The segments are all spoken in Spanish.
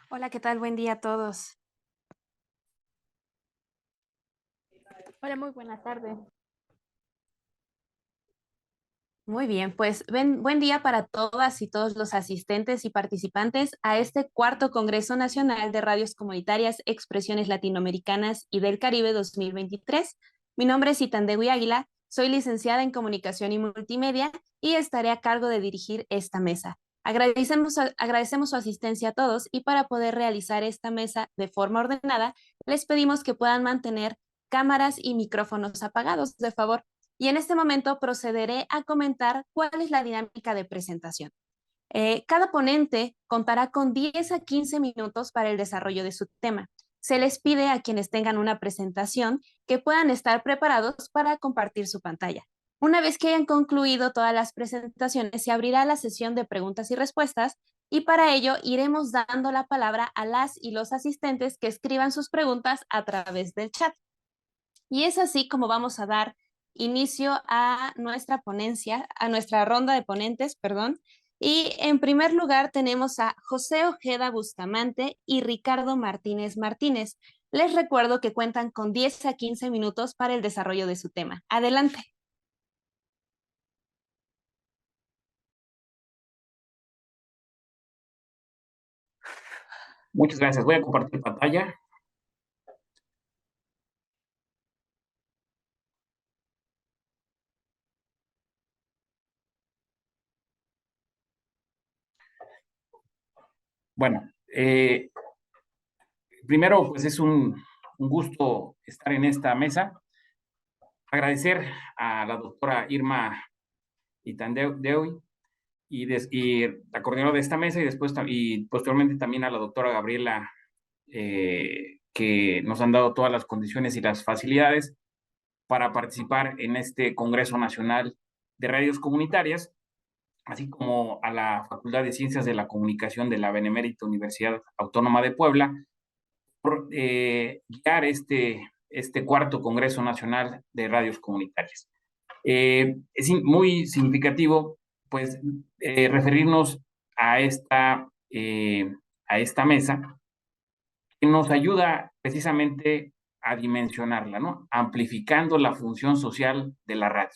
Hola, ¿qué tal? Buen día a todos. Hola, muy buenas tardes. Muy bien, pues buen día para todas y todos los asistentes y participantes a este cuarto Congreso Nacional de Radios Comunitarias, Expresiones Latinoamericanas y del Caribe 2023. Mi nombre es Itandewi Águila, soy licenciada en Comunicación y Multimedia y estaré a cargo de dirigir esta mesa. Agradecemos su asistencia a todos y para poder realizar esta mesa de forma ordenada, les pedimos que puedan mantener cámaras y micrófonos apagados, de favor. Y en este momento procederé a comentar cuál es la dinámica de presentación. Cada ponente contará con 10 a 15 minutos para el desarrollo de su tema. Se les pide a quienes tengan una presentación que puedan estar preparados para compartir su pantalla. Una vez que hayan concluido todas las presentaciones, se abrirá la sesión de preguntas y respuestas y para ello iremos dando la palabra a las y los asistentes que escriban sus preguntas a través del chat. Y es así como vamos a dar inicio a nuestra ponencia, a nuestra ronda de ponentes, perdón. Y en primer lugar tenemos a José Ojeda Bustamante y Ricardo Martínez Martínez. Les recuerdo que cuentan con 10 a 15 minutos para el desarrollo de su tema. Adelante. Muchas gracias. Voy a compartir pantalla. Bueno, primero, pues es un gusto estar en esta mesa. Agradecer a la doctora Irma Itandewi y la coordinadora de esta mesa y posteriormente también a la doctora Gabriela, que nos han dado todas las condiciones y las facilidades para participar en este Congreso Nacional de Radios Comunitarias, así como a la Facultad de Ciencias de la Comunicación de la Benemérita Universidad Autónoma de Puebla, por guiar este cuarto Congreso Nacional de Radios Comunitarias. Es muy significativo, pues, referirnos a a esta mesa que nos ayuda precisamente a dimensionarla, ¿no? Amplificando la función social de la radio.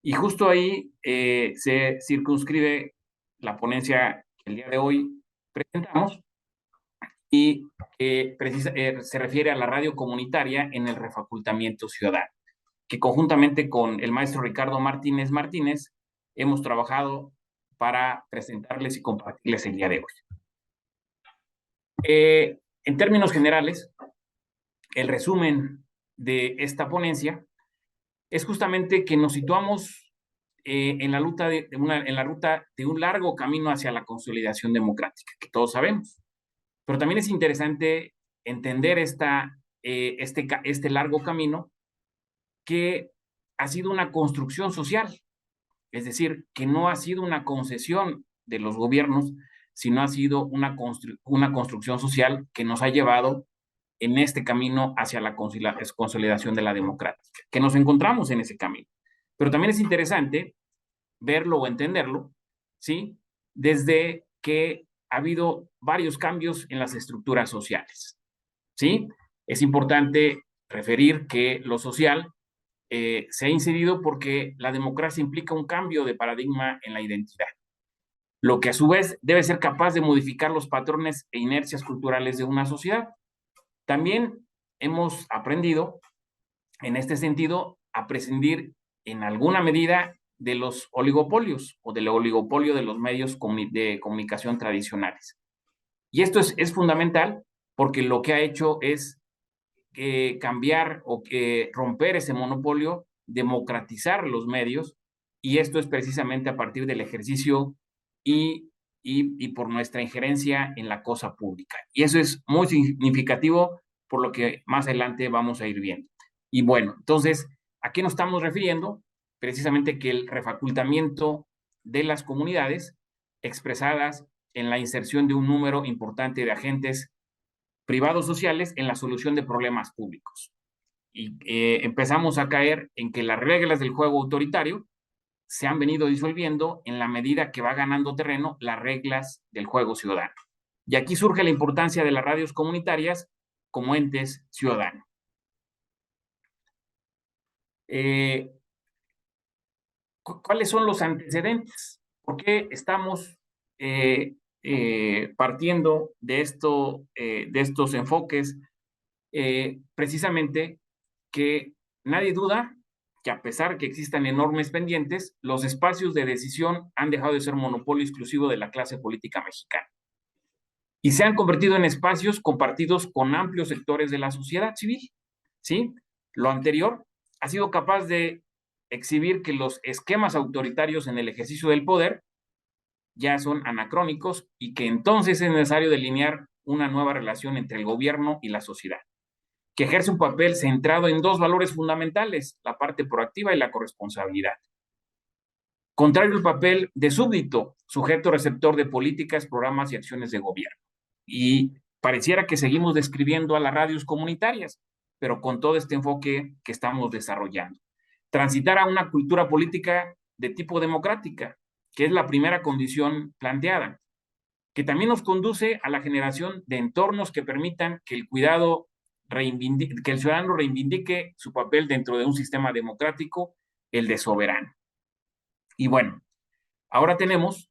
Y justo ahí se circunscribe la ponencia que el día de hoy presentamos y se refiere a la radio comunitaria en el refacultamiento ciudadano, que conjuntamente con el maestro Ricardo Martínez Martínez hemos trabajado para presentarles y compartirles el día de hoy. En términos generales, el resumen de esta ponencia es justamente que nos situamos en la ruta de un largo camino hacia la consolidación democrática, que todos sabemos. Pero también es interesante entender este largo camino que ha sido una construcción social, es decir, que no ha sido una concesión de los gobiernos, sino ha sido una construcción social que nos ha llevado en este camino hacia la consolidación de la democracia, que nos encontramos en ese camino. Pero también es interesante verlo o entenderlo, ¿sí? Desde que ha habido varios cambios en las estructuras sociales, ¿sí? Es importante referir que lo social se ha incidido porque la democracia implica un cambio de paradigma en la identidad, lo que a su vez debe ser capaz de modificar los patrones e inercias culturales de una sociedad. También hemos aprendido, en este sentido, a prescindir en alguna medida de los oligopolios o del oligopolio de los medios de comunicación tradicionales. Y esto es fundamental porque lo que ha hecho es cambiar o romper ese monopolio, democratizar los medios, y esto es precisamente a partir del ejercicio y por nuestra injerencia en la cosa pública. Y eso es muy significativo por lo que más adelante vamos a ir viendo. Y bueno, entonces, ¿a qué nos estamos refiriendo? Precisamente que el refacultamiento de las comunidades expresadas en la inserción de un número importante de agentes privados sociales en la solución de problemas públicos. Y empezamos a caer en que las reglas del juego autoritario se han venido disolviendo en la medida que va ganando terreno las reglas del juego ciudadano. Y aquí surge la importancia de las radios comunitarias como entes ciudadanos. ¿Cuáles son los antecedentes? ¿Por qué estamos partiendo de estos enfoques? Precisamente que nadie duda que a pesar que existan enormes pendientes, los espacios de decisión han dejado de ser monopolio exclusivo de la clase política mexicana y se han convertido en espacios compartidos con amplios sectores de la sociedad civil, ¿sí? Lo anterior ha sido capaz de exhibir que los esquemas autoritarios en el ejercicio del poder ya son anacrónicos y que entonces es necesario delinear una nueva relación entre el gobierno y la sociedad, que ejerce un papel centrado en dos valores fundamentales, la parte proactiva y la corresponsabilidad. Contrario al papel de súbdito, sujeto receptor de políticas, programas y acciones de gobierno. Y pareciera que seguimos describiendo a las radios comunitarias, pero con todo este enfoque que estamos desarrollando. Transitar a una cultura política de tipo democrática, que es la primera condición planteada, que también nos conduce a la generación de entornos que permitan que que el ciudadano reivindique su papel dentro de un sistema democrático, el de soberano. Y bueno, ahora tenemos,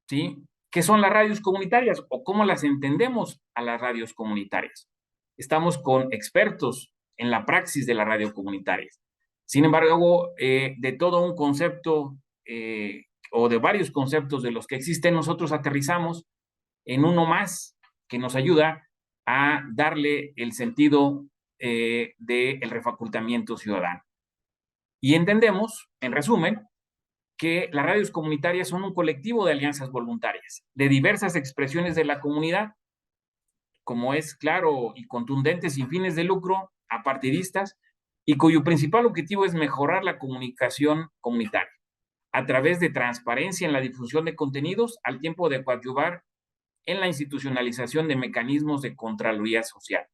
¿sí?, ¿qué son las radios comunitarias o cómo las entendemos a las radios comunitarias? Estamos con expertos en la praxis de las radios comunitarias. Sin embargo, de todo un concepto o de varios conceptos de los que existen, nosotros aterrizamos en uno más que nos ayuda a darle el sentido del refacultamiento ciudadano. Y entendemos, en resumen, que las radios comunitarias son un colectivo de alianzas voluntarias, de diversas expresiones de la comunidad, como es claro y contundente, sin fines de lucro, apartidistas, y cuyo principal objetivo es mejorar la comunicación comunitaria, a través de transparencia en la difusión de contenidos, al tiempo de coadyuvar en la institucionalización de mecanismos de Contraloría Social.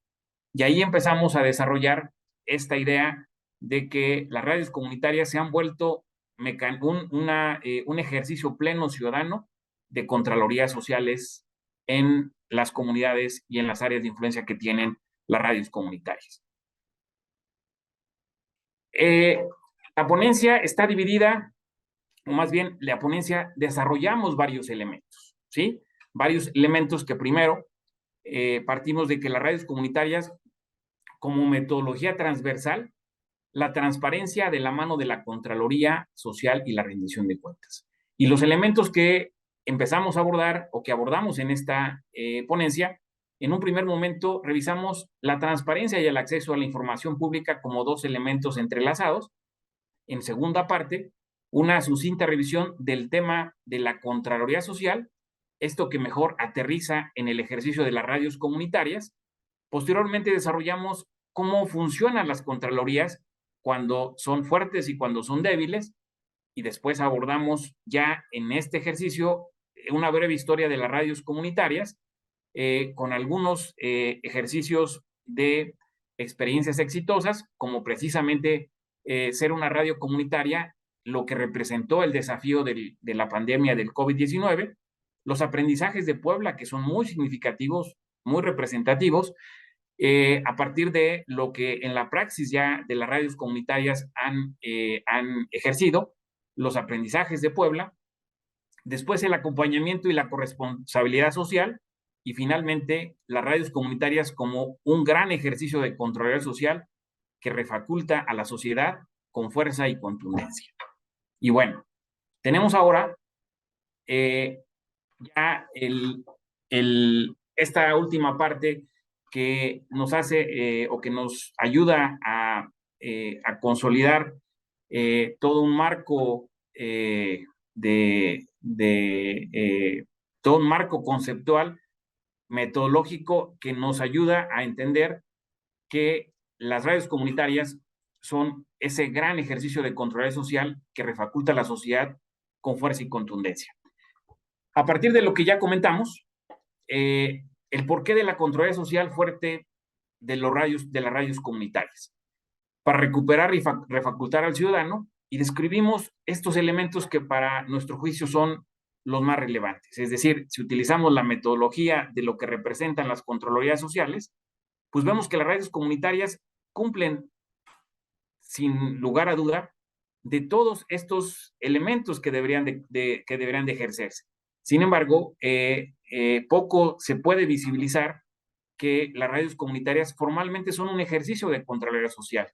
Y ahí empezamos a desarrollar esta idea de que las radios comunitarias se han vuelto un ejercicio pleno ciudadano de contralorías sociales en las comunidades y en las áreas de influencia que tienen las radios comunitarias. La ponencia está dividida, o más bien, la ponencia desarrollamos varios elementos, ¿sí? Varios elementos que primero partimos de que las radios comunitarias, como metodología transversal, la transparencia de la mano de la Contraloría Social y la rendición de cuentas. Y los elementos que empezamos a abordar o que abordamos en esta ponencia, en un primer momento revisamos la transparencia y el acceso a la información pública como dos elementos entrelazados. En segunda parte, una sucinta revisión del tema de la Contraloría Social, esto que mejor aterriza en el ejercicio de las radios comunitarias. Posteriormente desarrollamos cómo funcionan las contralorías cuando son fuertes y cuando son débiles, y después abordamos ya en este ejercicio una breve historia de las radios comunitarias, con algunos ejercicios de experiencias exitosas, como precisamente ser una radio comunitaria, lo que representó el desafío de la pandemia del COVID-19, los aprendizajes de Puebla, que son muy significativos, muy representativos, a partir de lo que en la praxis ya de las radios comunitarias han ejercido, los aprendizajes de Puebla, después el acompañamiento y la corresponsabilidad social, y finalmente las radios comunitarias como un gran ejercicio de control social que refaculta a la sociedad con fuerza y contundencia. Y bueno, tenemos ahora ya esta última parte que nos hace o que nos ayuda a consolidar todo un marco todo un marco conceptual, metodológico, que nos ayuda a entender que las radios comunitarias son ese gran ejercicio de control social que refaculta a la sociedad con fuerza y contundencia. A partir de lo que ya comentamos, el porqué de la Contraloría Social fuerte de las radios comunitarias, para recuperar y refacultar al ciudadano, y describimos estos elementos que para nuestro juicio son los más relevantes. Es decir, si utilizamos la metodología de lo que representan las Contralorías Sociales, pues vemos que las radios comunitarias cumplen, sin lugar a duda, de todos estos elementos que deberían de ejercerse. Sin embargo, poco se puede visibilizar que las radios comunitarias formalmente son un ejercicio de Contraloría Social.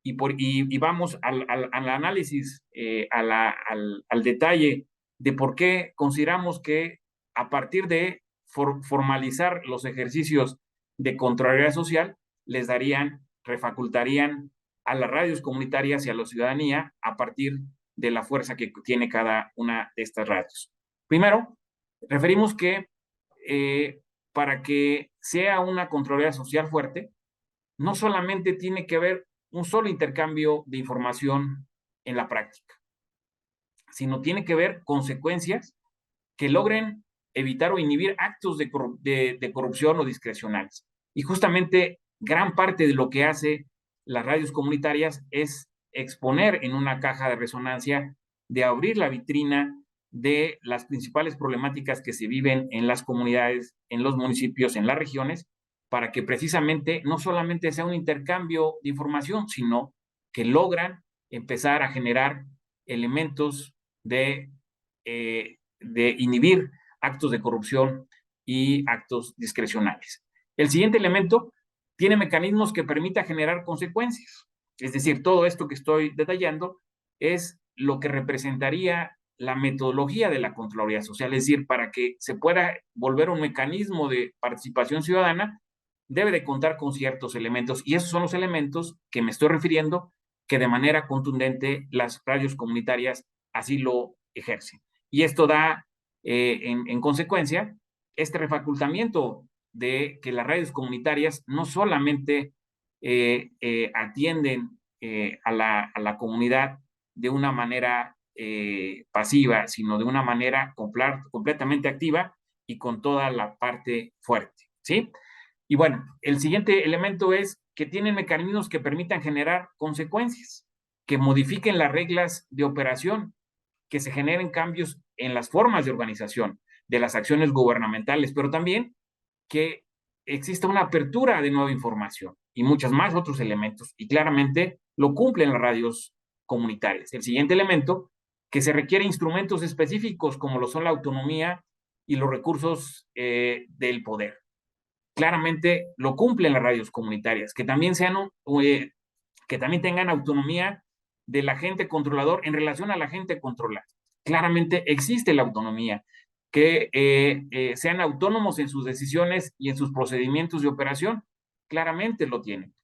Y vamos al análisis, al detalle de por qué consideramos que a partir de formalizar los ejercicios de Contraloría Social, refacultarían a las radios comunitarias y a la ciudadanía a partir de la fuerza que tiene cada una de estas radios. Primero, referimos que para que sea una Contraloría Social fuerte, no solamente tiene que haber un solo intercambio de información en la práctica, sino tiene que haber consecuencias que logren evitar o inhibir actos de corrupción o discrecionales. Y justamente gran parte de lo que hace las radios comunitarias es exponer en una caja de resonancia, de abrir la vitrina de las principales problemáticas que se viven en las comunidades, en los municipios, en las regiones, para que precisamente no solamente sea un intercambio de información, sino que logran empezar a generar elementos de inhibir actos de corrupción y actos discrecionales. El siguiente elemento tiene mecanismos que permita generar consecuencias. Es decir, todo esto que estoy detallando es lo que representaría la metodología de la Contraloría Social. Es decir, para que se pueda volver un mecanismo de participación ciudadana, debe de contar con ciertos elementos. Y esos son los elementos que me estoy refiriendo, que de manera contundente las radios comunitarias así lo ejercen. Y esto da, en consecuencia, este refacultamiento de que las radios comunitarias no solamente atienden a la comunidad de una manera pasiva, sino de una manera completamente activa y con toda la parte fuerte, ¿sí? Y bueno, el siguiente elemento es que tienen mecanismos que permitan generar consecuencias, que modifiquen las reglas de operación, que se generen cambios en las formas de organización de las acciones gubernamentales, pero también que exista una apertura de nueva información y muchos más otros elementos, y claramente lo cumplen las radios comunitarias. El siguiente elemento, que se requiere instrumentos específicos como lo son la autonomía y los recursos del poder. Claramente lo cumplen las radios comunitarias, que también que también tengan autonomía del agente controlador en relación al agente controlado. Claramente existe la autonomía, que sean autónomos en sus decisiones y en sus procedimientos de operación, claramente lo tienen.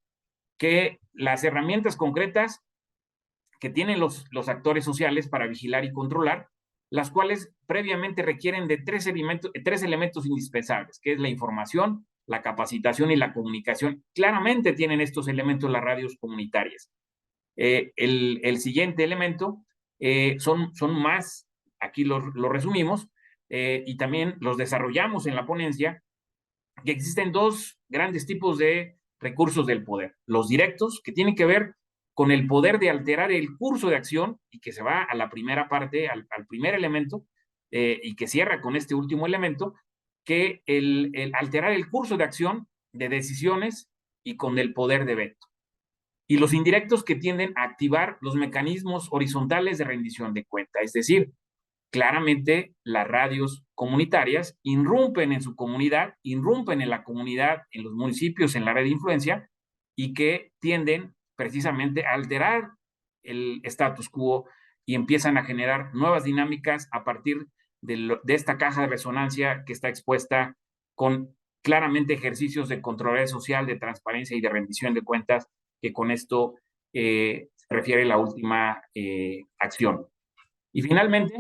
Que las herramientas concretas que tienen los actores sociales para vigilar y controlar, las cuales previamente requieren de tres elementos indispensables, que es la información, la capacitación y la comunicación. Claramente tienen estos elementos las radios comunitarias. El siguiente elemento son más, aquí lo resumimos, y también los desarrollamos en la ponencia, que existen dos grandes tipos de recursos del poder. Los directos, que tienen que ver con el poder de alterar el curso de acción y que se va a la primera parte, al primer elemento, y que cierra con este último elemento, que el alterar el curso de acción de decisiones y con el poder de veto. Y los indirectos, que tienden a activar los mecanismos horizontales de rendición de cuenta, es decir, claramente las radios comunitarias irrumpen en su comunidad, irrumpen en la comunidad, en los municipios, en la red de influencia, y que tienden precisamente a alterar el status quo y empiezan a generar nuevas dinámicas a partir de esta caja de resonancia que está expuesta con claramente ejercicios de control social, de transparencia y de rendición de cuentas, que con esto se refiere la última acción. Y finalmente,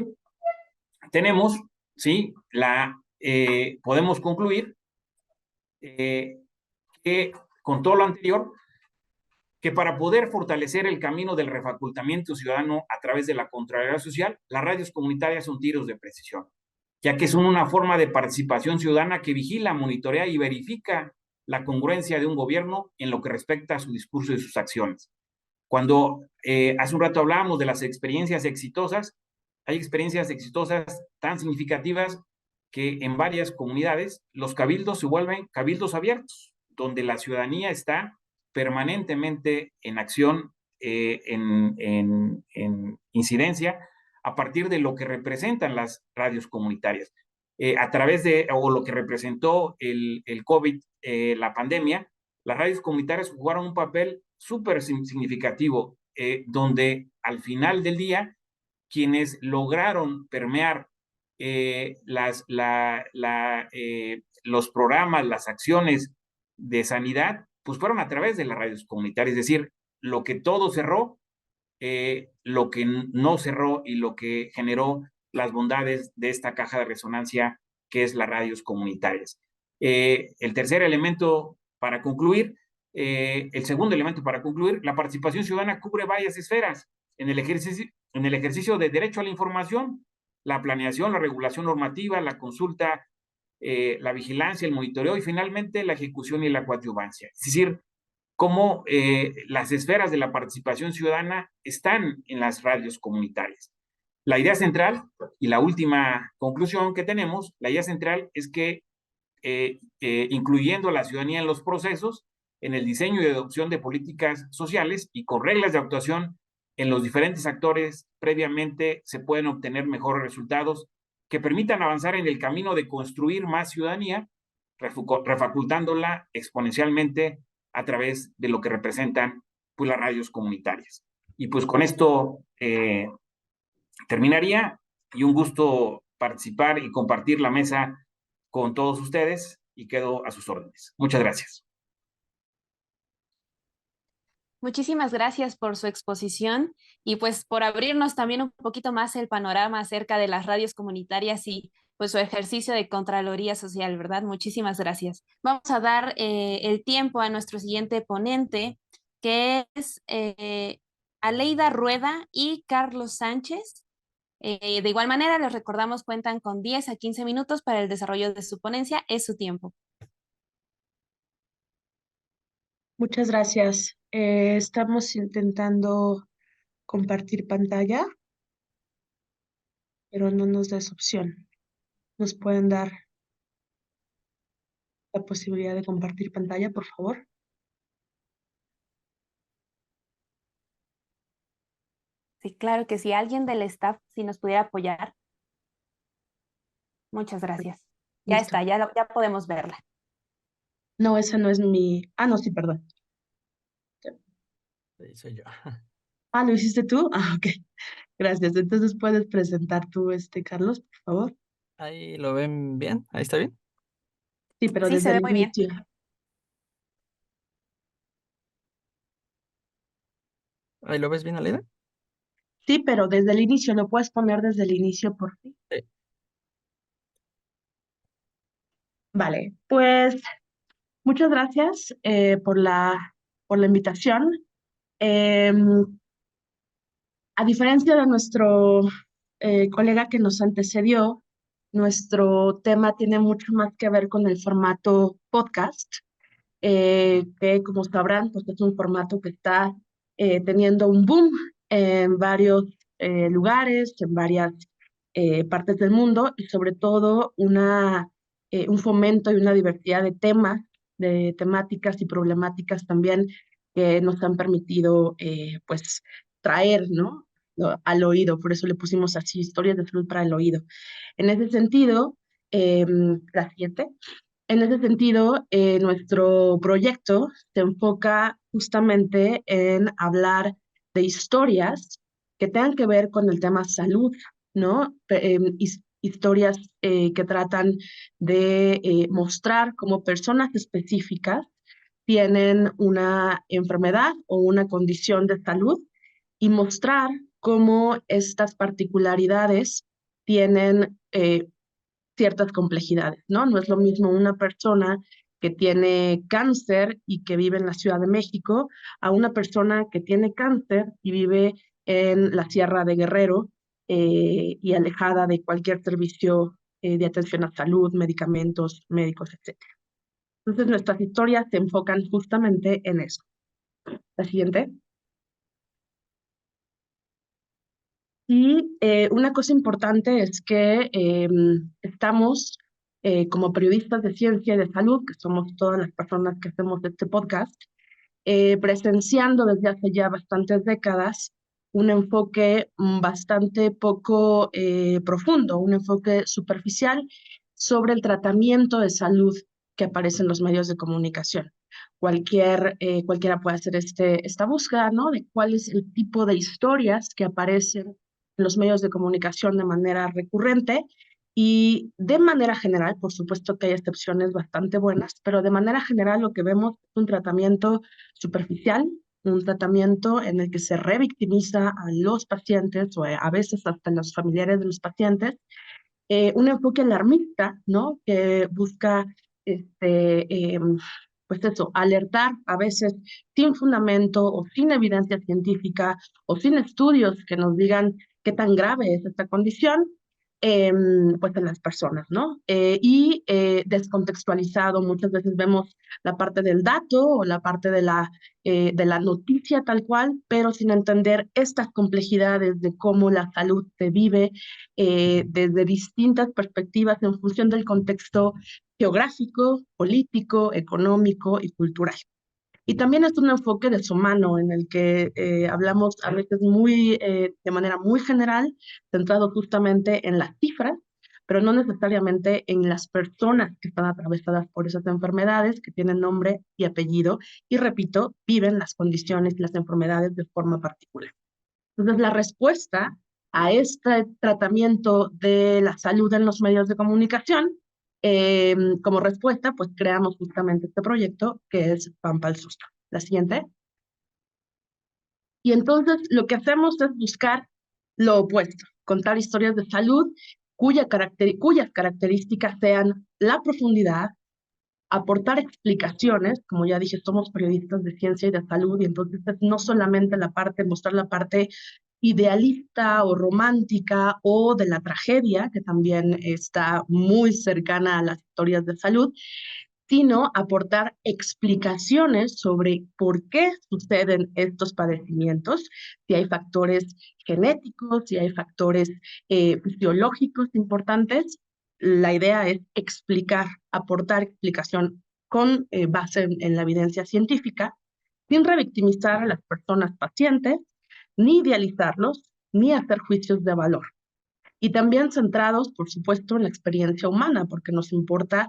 tenemos, ¿sí? Podemos concluir que con todo lo anterior, que para poder fortalecer el camino del refacultamiento ciudadano a través de la Contraloría Social, las radios comunitarias son tiros de precisión, ya que son una forma de participación ciudadana que vigila, monitorea y verifica la congruencia de un gobierno en lo que respecta a su discurso y sus acciones. Cuando hace un rato hablábamos de las experiencias exitosas, hay experiencias exitosas tan significativas que en varias comunidades los cabildos se vuelven cabildos abiertos, donde la ciudadanía está permanentemente en acción, en incidencia, a partir de lo que representan las radios comunitarias. A través de, o lo que representó el COVID, la pandemia, las radios comunitarias jugaron un papel súper significativo, donde al final del día, quienes lograron permear los programas, las acciones de sanidad, pues fueron a través de las radios comunitarias, es decir, lo que todo cerró, lo que no cerró y lo que generó las bondades de esta caja de resonancia que es las radios comunitarias. El tercer elemento para concluir, el segundo elemento para concluir, la participación ciudadana cubre varias esferas en el ejercicio de derecho a la información, la planeación, la regulación normativa, la consulta, la vigilancia, el monitoreo y finalmente la ejecución y la coadyuvancia. Es decir, cómo las esferas de la participación ciudadana están en las radios comunitarias. La idea central y la última conclusión que tenemos, la idea central es que incluyendo a la ciudadanía en los procesos, en el diseño y adopción de políticas sociales y con reglas de actuación en los diferentes actores, previamente se pueden obtener mejores resultados que permitan avanzar en el camino de construir más ciudadanía, refacultándola exponencialmente a través de lo que representan pues, las radios comunitarias. Y pues con esto terminaría y un gusto participar y compartir la mesa con todos ustedes y quedo a sus órdenes. Muchas gracias. Muchísimas gracias por su exposición y pues por abrirnos también un poquito más el panorama acerca de las radios comunitarias y pues su ejercicio de Contraloría Social, ¿verdad? Muchísimas gracias. Vamos a dar el tiempo a nuestro siguiente ponente, que es Aleida Rueda y Carlos Sánchez. De igual manera, les recordamos, cuentan con 10 a 15 minutos para el desarrollo de su ponencia. Es su tiempo. Muchas gracias. Estamos intentando compartir pantalla, pero no nos da esa opción. ¿Nos pueden dar la posibilidad de compartir pantalla, por favor? Sí, claro que si alguien del staff, si nos pudiera apoyar. Muchas gracias. Ya Listo. está, ya podemos verla. No, esa no es mi... Ah, no, sí, perdón. Sí, soy yo. Ah, ¿lo hiciste tú? Ah, ok. Gracias. Entonces, ¿puedes presentar tú, Carlos, por favor? Ahí lo ven bien, ahí está bien. Sí, pero Sí, se desde ve el muy bien. inicio. Ahí lo ves bien, Alida. Sí, pero desde el inicio. ¿Lo puedes poner desde el inicio, por favor? Sí. Vale, pues muchas gracias por la invitación. Em, A diferencia de nuestro colega que nos antecedió, nuestro tema tiene mucho más que ver con el formato podcast, que como sabrán, pues es un formato que está teniendo un boom en varios lugares, en varias partes del mundo y sobre todo un fomento y una diversidad de temas, de temáticas y problemáticas también que nos han permitido pues traer, ¿no? Al oído, por eso le pusimos así, historias de salud para el oído. En ese sentido, la siguiente. En ese sentido, nuestro proyecto se enfoca justamente en hablar de historias que tengan que ver con el tema salud, ¿no? Historias que tratan de mostrar cómo personas específicas tienen una enfermedad o una condición de salud y mostrar cómo estas particularidades tienen ciertas complejidades, ¿no? No es lo mismo una persona que tiene cáncer y que vive en la Ciudad de México a una persona que tiene cáncer y vive en la Sierra de Guerrero y alejada de cualquier servicio de atención a salud, medicamentos, médicos, etcétera. Entonces nuestras historias se enfocan justamente en eso. La siguiente. Y una cosa importante es que estamos como periodistas de ciencia y de salud, que somos todas las personas que hacemos este podcast, presenciando desde hace ya bastantes décadas un enfoque bastante poco profundo, un enfoque superficial sobre el tratamiento de salud que aparece en los medios de comunicación. Cualquiera puede hacer esta búsqueda, ¿no? De cuál es el tipo de historias que aparecen en los medios de comunicación de manera recurrente y de manera general, por supuesto que hay excepciones bastante buenas, pero de manera general lo que vemos es un tratamiento superficial, un tratamiento en el que se revictimiza a los pacientes o a veces hasta a los familiares de los pacientes, un enfoque alarmista, ¿no? Que busca, pues eso, alertar a veces sin fundamento o sin evidencia científica o sin estudios que nos digan qué tan grave es esta condición, pues en las personas, ¿no? Descontextualizado, muchas veces vemos la parte del dato o la parte de la noticia tal cual, pero sin entender estas complejidades de cómo la salud se vive desde distintas perspectivas en función del contexto geográfico, político, económico y cultural. Y también es un enfoque deshumano en el que hablamos a veces de manera muy general, centrado justamente en las cifras, pero no necesariamente en las personas que están atravesadas por esas enfermedades, que tienen nombre y apellido, y repito, viven las condiciones y las enfermedades de forma particular. Entonces, la respuesta a este tratamiento de la salud en los medios de comunicación, como respuesta, pues creamos justamente este proyecto que es Pampa al Susto. La siguiente. Y entonces lo que hacemos es buscar lo opuesto, contar historias de salud cuyas características sean la profundidad, aportar explicaciones, como ya dije, somos periodistas de ciencia y de salud, y entonces no solamente mostrar la parte idealista o romántica o de la tragedia, que también está muy cercana a las historias de salud, sino aportar explicaciones sobre por qué suceden estos padecimientos, si hay factores genéticos, si hay factores fisiológicos importantes. La idea es explicar, aportar explicación con base en la evidencia científica, sin revictimizar a las personas pacientes, ni idealizarlos, ni hacer juicios de valor. Y también centrados, por supuesto, en la experiencia humana, porque nos importa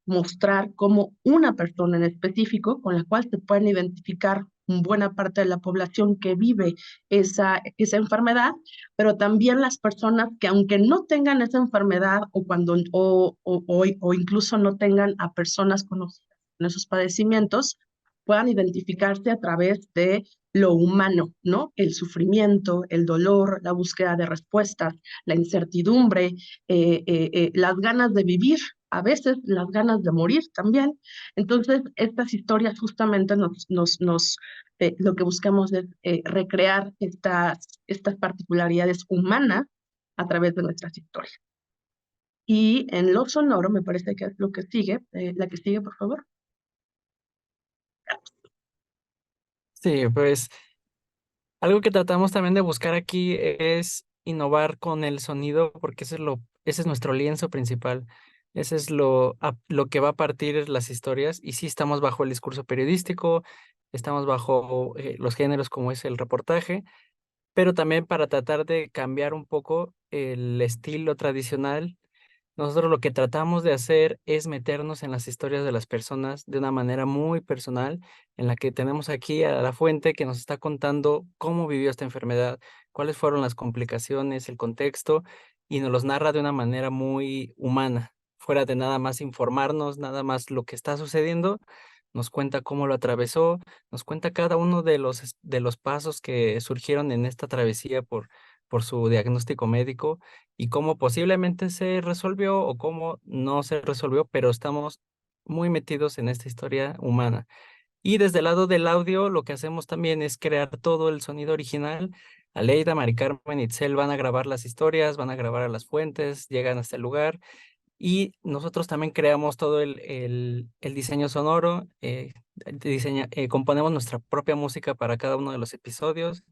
mostrar cómo una persona en específico, con la cual se pueden identificar buena parte de la población que vive esa enfermedad, pero también las personas que aunque no tengan esa enfermedad o incluso no tengan a personas conocidas en esos padecimientos, puedan identificarse a través de lo humano, ¿no? El sufrimiento, el dolor, la búsqueda de respuestas, la incertidumbre, las ganas de vivir, a veces las ganas de morir también. Entonces, estas historias justamente lo que buscamos es recrear estas particularidades humanas a través de nuestras historias. Y en lo sonoro, me parece que es lo que sigue, la que sigue, por favor. Sí, pues algo que tratamos también de buscar aquí es innovar con el sonido, porque ese es nuestro lienzo principal. Ese es lo que va a partir las historias. Y sí, estamos bajo el discurso periodístico, estamos bajo los géneros como es el reportaje, pero también para tratar de cambiar un poco el estilo tradicional. Nosotros lo que tratamos de hacer es meternos en las historias de las personas de una manera muy personal, en la que tenemos aquí a la fuente que nos está contando cómo vivió esta enfermedad, cuáles fueron las complicaciones, el contexto, y nos los narra de una manera muy humana, fuera de nada más informarnos, nada más lo que está sucediendo, nos cuenta cómo lo atravesó, nos cuenta cada uno de los pasos que surgieron en esta travesía por su diagnóstico médico y cómo posiblemente se resolvió o cómo no se resolvió, pero estamos muy metidos en esta historia humana. Y desde el lado del audio, lo que hacemos también es crear todo el sonido original. Aleida, Mari Carmen y Itzel van a grabar las historias, van a grabar a las fuentes, llegan hasta el lugar y nosotros también creamos todo el diseño sonoro, componemos nuestra propia música para cada uno de los episodios.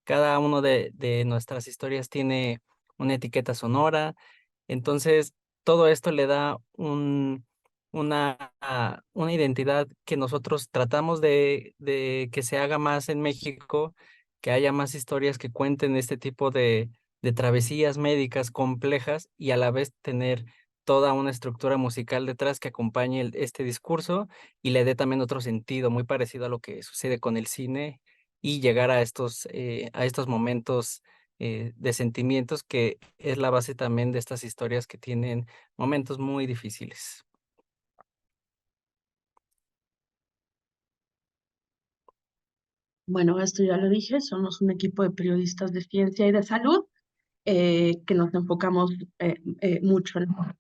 Cada uno de nuestras historias tiene una etiqueta sonora. Entonces, todo esto le da una identidad que nosotros tratamos de que se haga más en México, que haya más historias que cuenten este tipo de travesías médicas complejas y a la vez tener toda una estructura musical detrás que acompañe este discurso y le dé también otro sentido muy parecido a lo que sucede con el cine y llegar a estos momentos de sentimientos que es la base también de estas historias que tienen momentos muy difíciles. Bueno, esto ya lo dije, somos un equipo de periodistas de ciencia y de salud que nos enfocamos mucho en la parte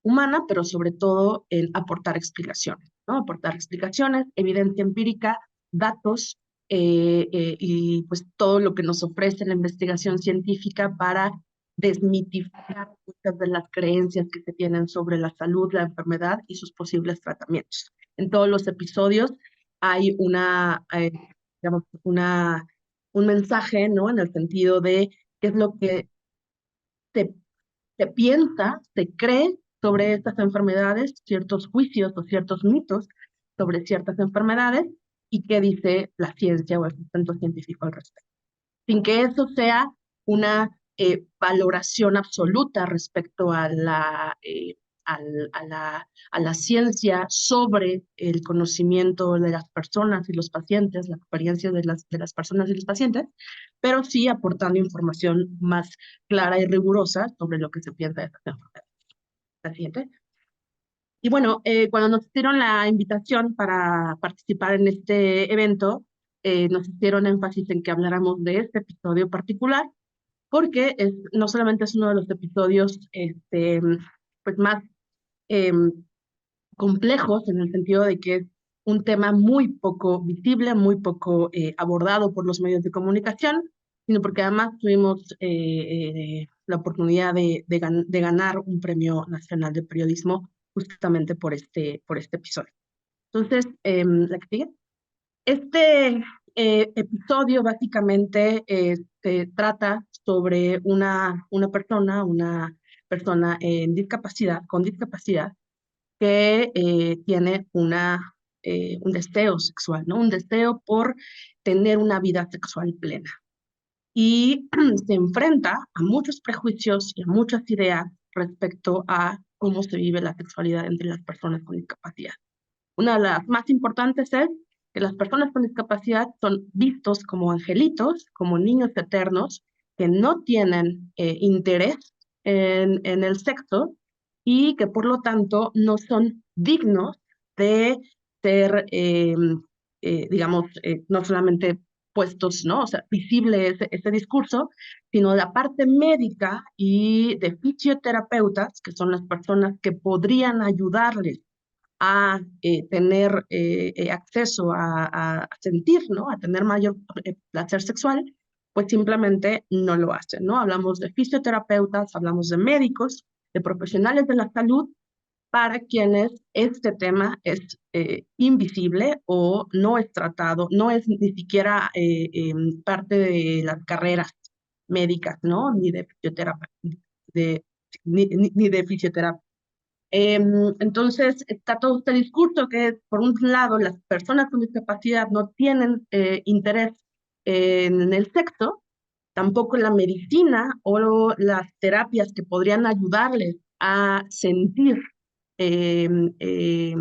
humana, pero sobre todo en aportar explicaciones, ¿no? Aportar explicaciones, evidencia empírica, datos y pues todo lo que nos ofrece la investigación científica para desmitificar muchas de las creencias que se tienen sobre la salud, la enfermedad y sus posibles tratamientos. En todos los episodios hay digamos, un mensaje, ¿no? En el sentido de qué es lo que se, se piensa, se cree sobre estas enfermedades, ciertos juicios o ciertos mitos sobre ciertas enfermedades y qué dice la ciencia o el sustento científico al respecto. Sin que eso sea una valoración absoluta respecto a a la ciencia sobre el conocimiento de las personas y los pacientes, la experiencia de las personas y los pacientes, pero sí aportando información más clara y rigurosa sobre lo que se piensa de estas enfermedades. La siguiente. Y bueno, cuando nos hicieron la invitación para participar en este evento, nos hicieron énfasis en que habláramos de este episodio particular, porque no solamente es uno de los episodios pues más eh, complejos en el sentido de que es un tema muy poco visible, muy poco abordado por los medios de comunicación, sino porque además tuvimos la oportunidad de ganar un premio nacional de periodismo justamente por este episodio. Entonces, la que sigue. Este episodio básicamente trata sobre una persona en discapacidad, con discapacidad, que tiene un deseo sexual, ¿no? Un deseo por tener una vida sexual plena. Y se enfrenta a muchos prejuicios y a muchas ideas respecto a cómo se vive la sexualidad entre las personas con discapacidad. Una de las más importantes es que las personas con discapacidad son vistos como angelitos, como niños eternos, que no tienen interés en el sexo y que por lo tanto no son dignos de ser, digamos, no solamente puestos, ¿no? O sea, visible ese discurso, sino la parte médica y de fisioterapeutas, que son las personas que podrían ayudarles a tener acceso a sentir, ¿no? A tener mayor placer sexual, pues simplemente no lo hacen, ¿no? Hablamos de fisioterapeutas, hablamos de médicos, de profesionales de la salud, para quienes este tema es invisible o no es tratado, no es ni siquiera parte de las carreras médicas, ¿no? Ni de fisioterapia, ni de fisioterapia. Entonces, está todo este discurso que, por un lado, las personas con discapacidad no tienen interés en el sexo, tampoco la medicina o las terapias que podrían ayudarles a sentir eh, eh,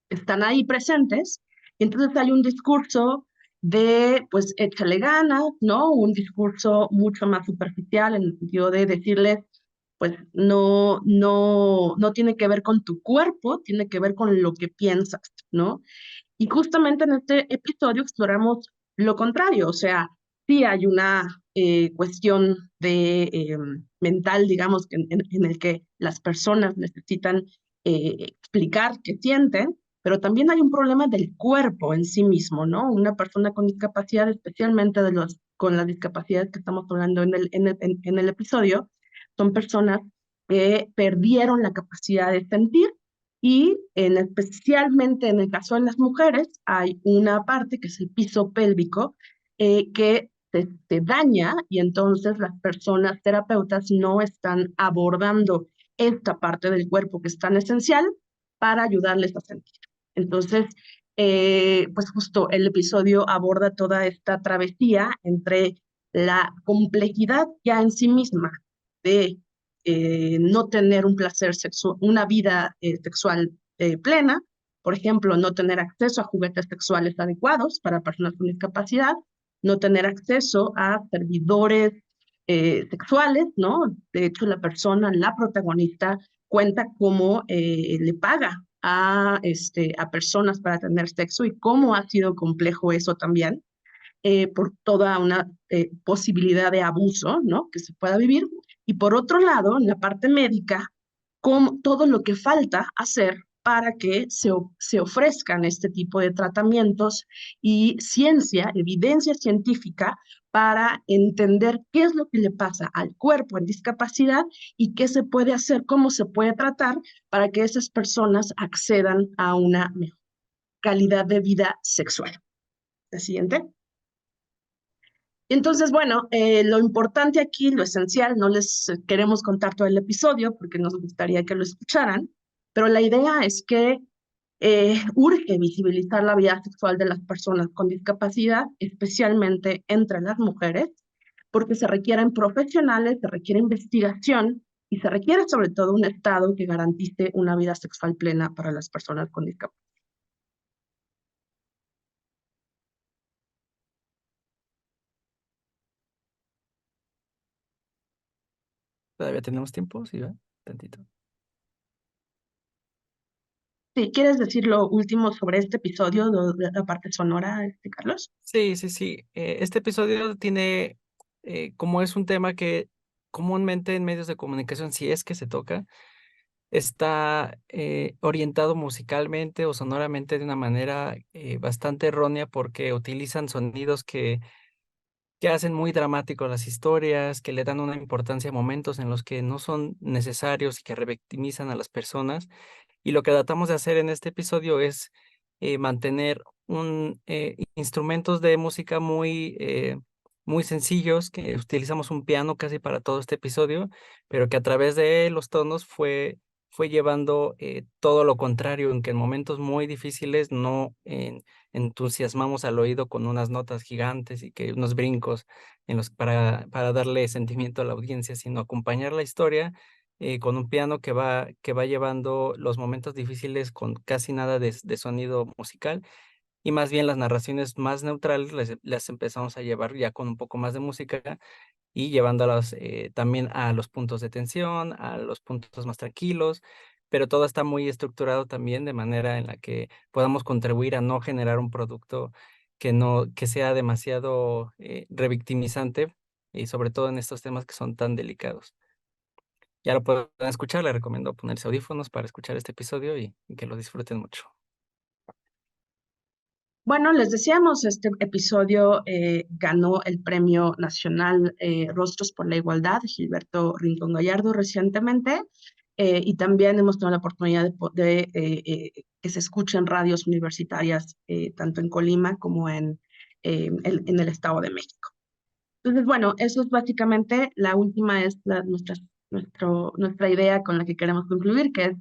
están ahí presentes. Entonces hay un discurso de, pues, échale ganas, ¿no? Un discurso mucho más superficial en el sentido de decirles, pues, no tiene que ver con tu cuerpo, tiene que ver con lo que piensas, ¿no? Y justamente en este episodio exploramos lo contrario, o sea, sí hay una cuestión mental, digamos, en el que las personas necesitan explicar qué sienten, pero también hay un problema del cuerpo en sí mismo, ¿no? Una persona con discapacidad, especialmente con las discapacidades que estamos hablando en el episodio, son personas que perdieron la capacidad de sentir y especialmente en el caso de las mujeres hay una parte que es el piso pélvico que se daña y entonces las personas terapeutas no están abordando esta parte del cuerpo que es tan esencial para ayudarles a sentir. Entonces, pues justo el episodio aborda toda esta travesía entre la complejidad ya en sí misma de no tener un placer sexual, una vida sexual plena, por ejemplo, no tener acceso a juguetes sexuales adecuados para personas con discapacidad, no tener acceso a servidores sexuales, ¿no? De hecho, la protagonista, cuenta cómo le paga a personas para tener sexo y cómo ha sido complejo eso también, por toda una posibilidad de abuso, ¿no? Que se pueda vivir. Y por otro lado, en la parte médica, con todo lo que falta hacer para que se ofrezcan este tipo de tratamientos y ciencia, evidencia científica para entender qué es lo que le pasa al cuerpo en discapacidad y qué se puede hacer, cómo se puede tratar para que esas personas accedan a una mejor calidad de vida sexual. ¿La siguiente? Entonces, bueno, lo importante aquí, lo esencial, no les queremos contar todo el episodio porque nos gustaría que lo escucharan, pero la idea es que urge visibilizar la vida sexual de las personas con discapacidad, especialmente entre las mujeres, porque se requieren profesionales, se requiere investigación y se requiere sobre todo un Estado que garantice una vida sexual plena para las personas con discapacidad. Todavía tenemos tiempo, sí, ¿va? Tantito. Sí, ¿quieres decir lo último sobre este episodio, de la parte sonora, Carlos? Sí, sí, sí. Este episodio tiene, como es un tema que comúnmente en medios de comunicación, si es que se toca, está orientado musicalmente o sonoramente de una manera bastante errónea porque utilizan sonidos que hacen muy dramáticos las historias, que le dan una importancia a momentos en los que no son necesarios y que revictimizan a las personas. Y lo que tratamos de hacer en este episodio es mantener instrumentos de música muy sencillos, que utilizamos un piano casi para todo este episodio, pero que a través de los tonos fue llevando todo lo contrario, en que en momentos muy difíciles no entusiasmamos al oído con unas notas gigantes y que unos brincos para darle sentimiento a la audiencia, sino acompañar la historia con un piano que va llevando los momentos difíciles con casi nada de sonido musical y más bien las narraciones más neutrales las empezamos a llevar ya con un poco más de música y llevándolas también a los puntos de tensión, a los puntos más tranquilos, pero todo está muy estructurado también de manera en la que podamos contribuir a no generar un producto que sea demasiado revictimizante y sobre todo en estos temas que son tan delicados. Ya lo pueden escuchar, les recomiendo ponerse audífonos para escuchar este episodio y que lo disfruten mucho. Bueno, les decíamos, este episodio ganó el Premio Nacional Rostros por la Igualdad, Gilberto Rincón Gallardo, recientemente, y también hemos tenido la oportunidad de que se escuchen radios universitarias, tanto en Colima como en el Estado de México. Entonces, bueno, eso es básicamente, la última es nuestra idea con la que queremos concluir, que es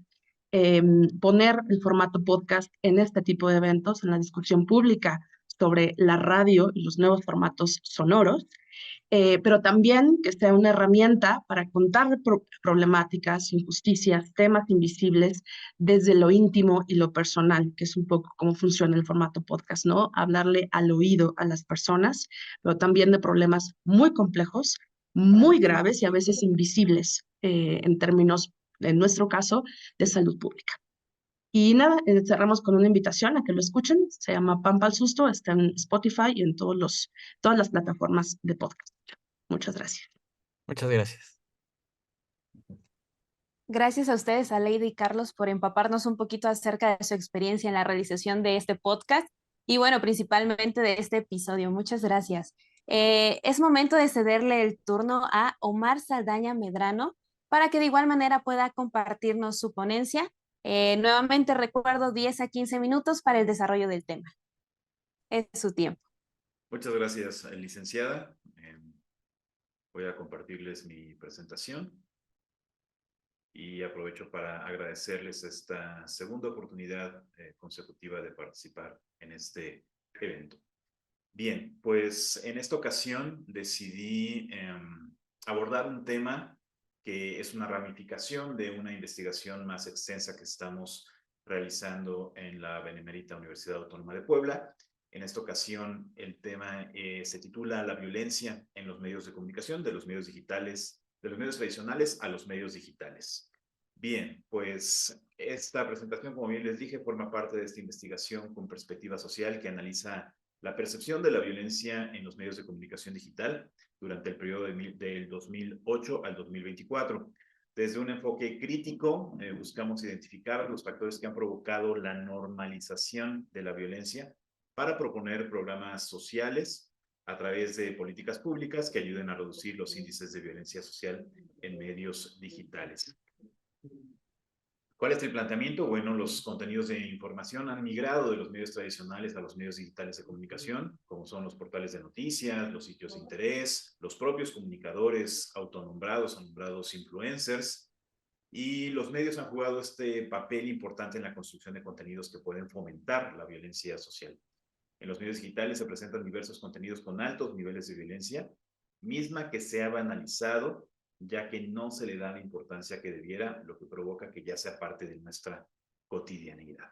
poner el formato podcast en este tipo de eventos, en la discusión pública sobre la radio y los nuevos formatos sonoros, pero también que sea una herramienta para contar problemáticas, injusticias, temas invisibles desde lo íntimo y lo personal, que es un poco cómo funciona el formato podcast, ¿no? Hablarle al oído a las personas, pero también de problemas muy complejos, muy graves y a veces invisibles en términos, en nuestro caso, de salud pública. Y nada, cerramos con una invitación a que lo escuchen. Se llama Pampa al Susto, está en Spotify y en todas las plataformas de podcast. Muchas gracias. Muchas gracias. Gracias a ustedes, a Lady y Carlos, por empaparnos un poquito acerca de su experiencia en la realización de este podcast y bueno, principalmente de este episodio. Muchas gracias. Es momento de cederle el turno a Omar Saldaña Medrano para que de igual manera pueda compartirnos su ponencia. Nuevamente recuerdo 10 a 15 minutos para el desarrollo del tema. Es su tiempo. Muchas gracias, licenciada. Voy a compartirles mi presentación y aprovecho para agradecerles esta segunda oportunidad consecutiva de participar en este evento. Bien, pues en esta ocasión decidí abordar un tema que es una ramificación de una investigación más extensa que estamos realizando en la Benemérita Universidad Autónoma de Puebla. En esta ocasión el tema se titula La violencia en los medios de comunicación, de los medios digitales, de los medios tradicionales a los medios digitales. Bien, pues esta presentación, como bien les dije, forma parte de esta investigación con perspectiva social que analiza la percepción de la violencia en los medios de comunicación digital durante el periodo del 2008 al 2024. Desde un enfoque crítico, buscamos identificar los factores que han provocado la normalización de la violencia para proponer programas sociales a través de políticas públicas que ayuden a reducir los índices de violencia social en medios digitales. ¿Cuál es el planteamiento? Bueno, los contenidos de información han migrado de los medios tradicionales a los medios digitales de comunicación, como son los portales de noticias, los sitios de interés, los propios comunicadores autonombrados o nombrados influencers, y los medios han jugado este papel importante en la construcción de contenidos que pueden fomentar la violencia social. En los medios digitales se presentan diversos contenidos con altos niveles de violencia, misma que se ha banalizado, ya que no se le da la importancia que debiera, lo que provoca que ya sea parte de nuestra cotidianidad.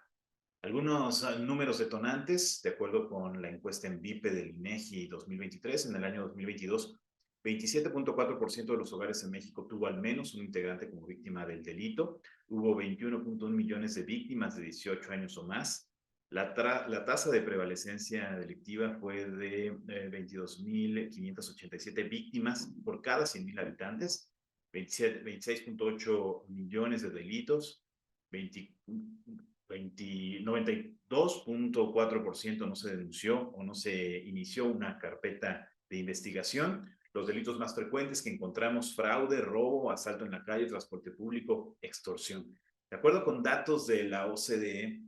Algunos números detonantes, de acuerdo con la encuesta en VIPE del INEGI 2023, en el año 2022, 27.4% de los hogares en México tuvo al menos un integrante como víctima del delito. Hubo 21.1 millones de víctimas de 18 años o más. La tasa de prevalecencia delictiva fue de 22.587 víctimas por cada 100.000 habitantes, 26.8 millones de delitos, 92.4% no se denunció o no se inició una carpeta de investigación. Los delitos más frecuentes que encontramos: fraude, robo, asalto en la calle, transporte público, extorsión. De acuerdo con datos de la OCDE,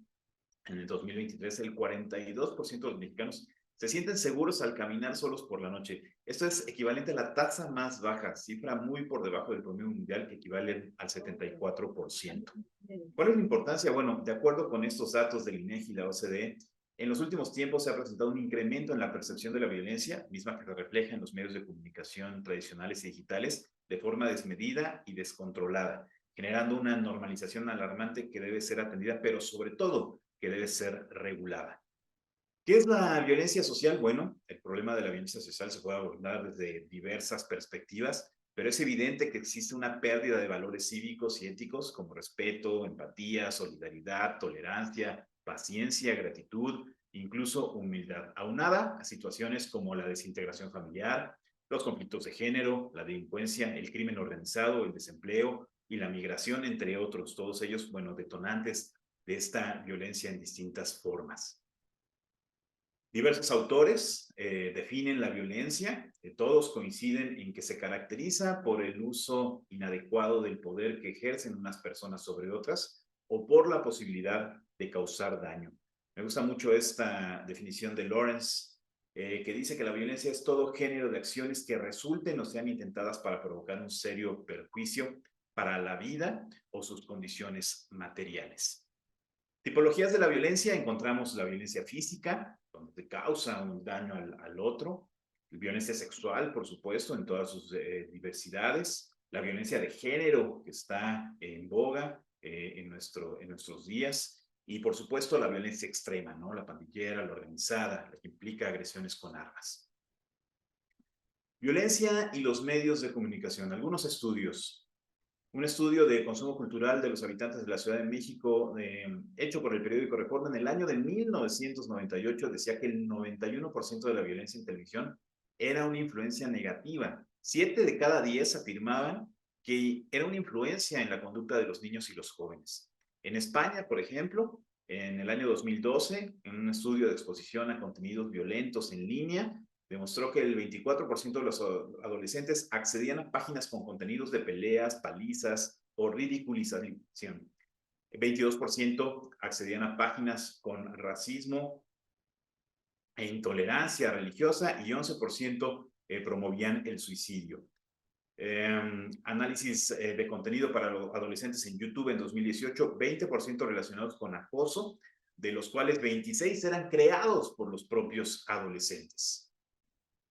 en el 2023, el 42% de los mexicanos se sienten seguros al caminar solos por la noche. Esto es equivalente a la tasa más baja, cifra muy por debajo del promedio mundial, que equivale al 74%. ¿Cuál es la importancia? Bueno, de acuerdo con estos datos del INEGI y la OCDE, en los últimos tiempos se ha presentado un incremento en la percepción de la violencia, misma que se refleja en los medios de comunicación tradicionales y digitales, de forma desmedida y descontrolada, generando una normalización alarmante que debe ser atendida, pero sobre todo que debe ser regulada. ¿Qué es la violencia social? Bueno, el problema de la violencia social se puede abordar desde diversas perspectivas, pero es evidente que existe una pérdida de valores cívicos y éticos como respeto, empatía, solidaridad, tolerancia, paciencia, gratitud, incluso humildad, aunada a situaciones como la desintegración familiar, los conflictos de género, la delincuencia, el crimen organizado, el desempleo y la migración, entre otros, todos ellos, bueno, detonantes de esta violencia en distintas formas. Diversos autores definen la violencia, todos coinciden en que se caracteriza por el uso inadecuado del poder que ejercen unas personas sobre otras o por la posibilidad de causar daño. Me gusta mucho esta definición de Lawrence, que dice que la violencia es todo género de acciones que resulten o sean intentadas para provocar un serio perjuicio para la vida o sus condiciones materiales. Tipologías de la violencia: encontramos la violencia física, donde te causa un daño al otro; violencia sexual, por supuesto, en todas sus diversidades; la violencia de género, que está en boga en nuestros días; y por supuesto la violencia extrema, ¿no? La pandillera, la organizada, la que implica agresiones con armas. Violencia y los medios de comunicación. Algunos estudios. Un estudio de consumo cultural de los habitantes de la Ciudad de México, hecho por el periódico Reforma en el año de 1998, decía que el 91% de la violencia en televisión era una influencia negativa. 7 de cada 10 afirmaban que era una influencia en la conducta de los niños y los jóvenes. En España, por ejemplo, en el año 2012, en un estudio de exposición a contenidos violentos en línea, demostró que el 24% de los adolescentes accedían a páginas con contenidos de peleas, palizas o ridiculización. El 22% accedían a páginas con racismo e intolerancia religiosa y 11% promovían el suicidio. Análisis de contenido para los adolescentes en YouTube en 2018, 20% relacionados con acoso, de los cuales 26 eran creados por los propios adolescentes.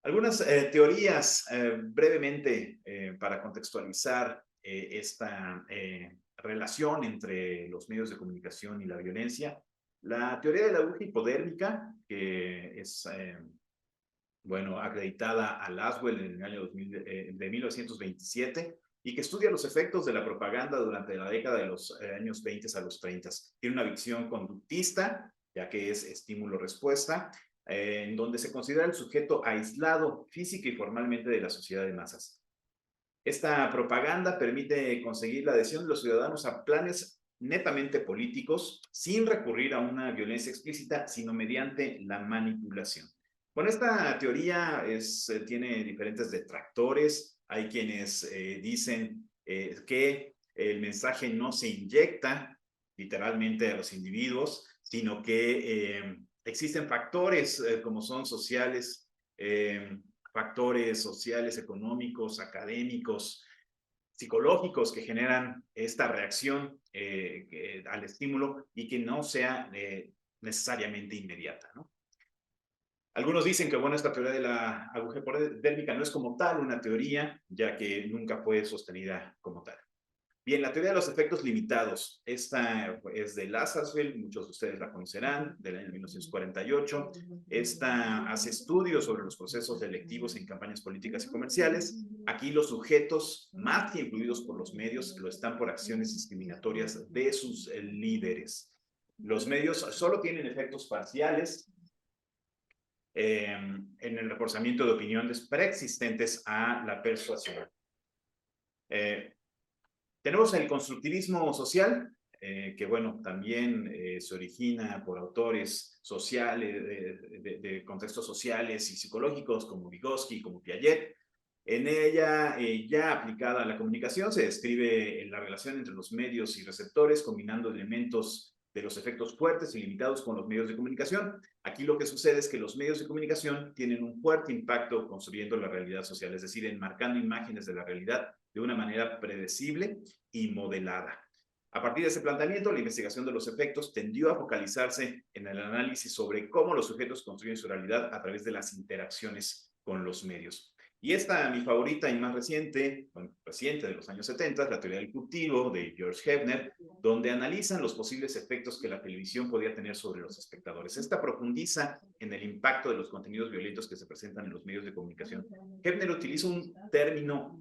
Algunas teorías brevemente para contextualizar esta relación entre los medios de comunicación y la violencia. La teoría de la aguja hipodérmica, que es acreditada a Laswell en el año 1927 y que estudia los efectos de la propaganda durante la década de los años 20 a los 30. Tiene una visión conductista, ya que es estímulo-respuesta, en donde se considera el sujeto aislado física y formalmente de la sociedad de masas. Esta propaganda permite conseguir la adhesión de los ciudadanos a planes netamente políticos sin recurrir a una violencia explícita, sino mediante la manipulación. Bueno, esta teoría tiene diferentes detractores. Hay quienes dicen que el mensaje no se inyecta literalmente a los individuos, sino que existen factores como son sociales, factores sociales, económicos, académicos, psicológicos que generan esta reacción al estímulo y que no sea necesariamente inmediata, ¿no? Algunos dicen que, bueno, esta teoría de la aguja hipodérmica no es como tal una teoría, ya que nunca fue sostenida como tal. Bien, la teoría de los efectos limitados. Esta es de Lazarsfeld, muchos de ustedes la conocerán, del año 1948. Esta hace estudios sobre los procesos selectivos en campañas políticas y comerciales. Aquí los sujetos, más que influidos por los medios, lo están por acciones discriminatorias de sus líderes. Los medios solo tienen efectos parciales en el reforzamiento de opiniones preexistentes a la persuasión. Tenemos el constructivismo social, que bueno, también se origina por autores sociales, de contextos sociales y psicológicos como Vygotsky, como Piaget. En ella, ya aplicada a la comunicación, se describe la relación entre los medios y receptores, combinando elementos de los efectos fuertes y limitados con los medios de comunicación. Aquí lo que sucede es que los medios de comunicación tienen un fuerte impacto construyendo la realidad social, es decir, enmarcando imágenes de la realidad de una manera predecible y modelada. A partir de ese planteamiento, la investigación de los efectos tendió a focalizarse en el análisis sobre cómo los sujetos construyen su realidad a través de las interacciones con los medios. Y esta, mi favorita y más reciente, reciente de los años 70, es la teoría del cultivo de George Hefner, donde analizan los posibles efectos que la televisión podía tener sobre los espectadores. Esta profundiza en el impacto de los contenidos violentos que se presentan en los medios de comunicación. Hefner utiliza un término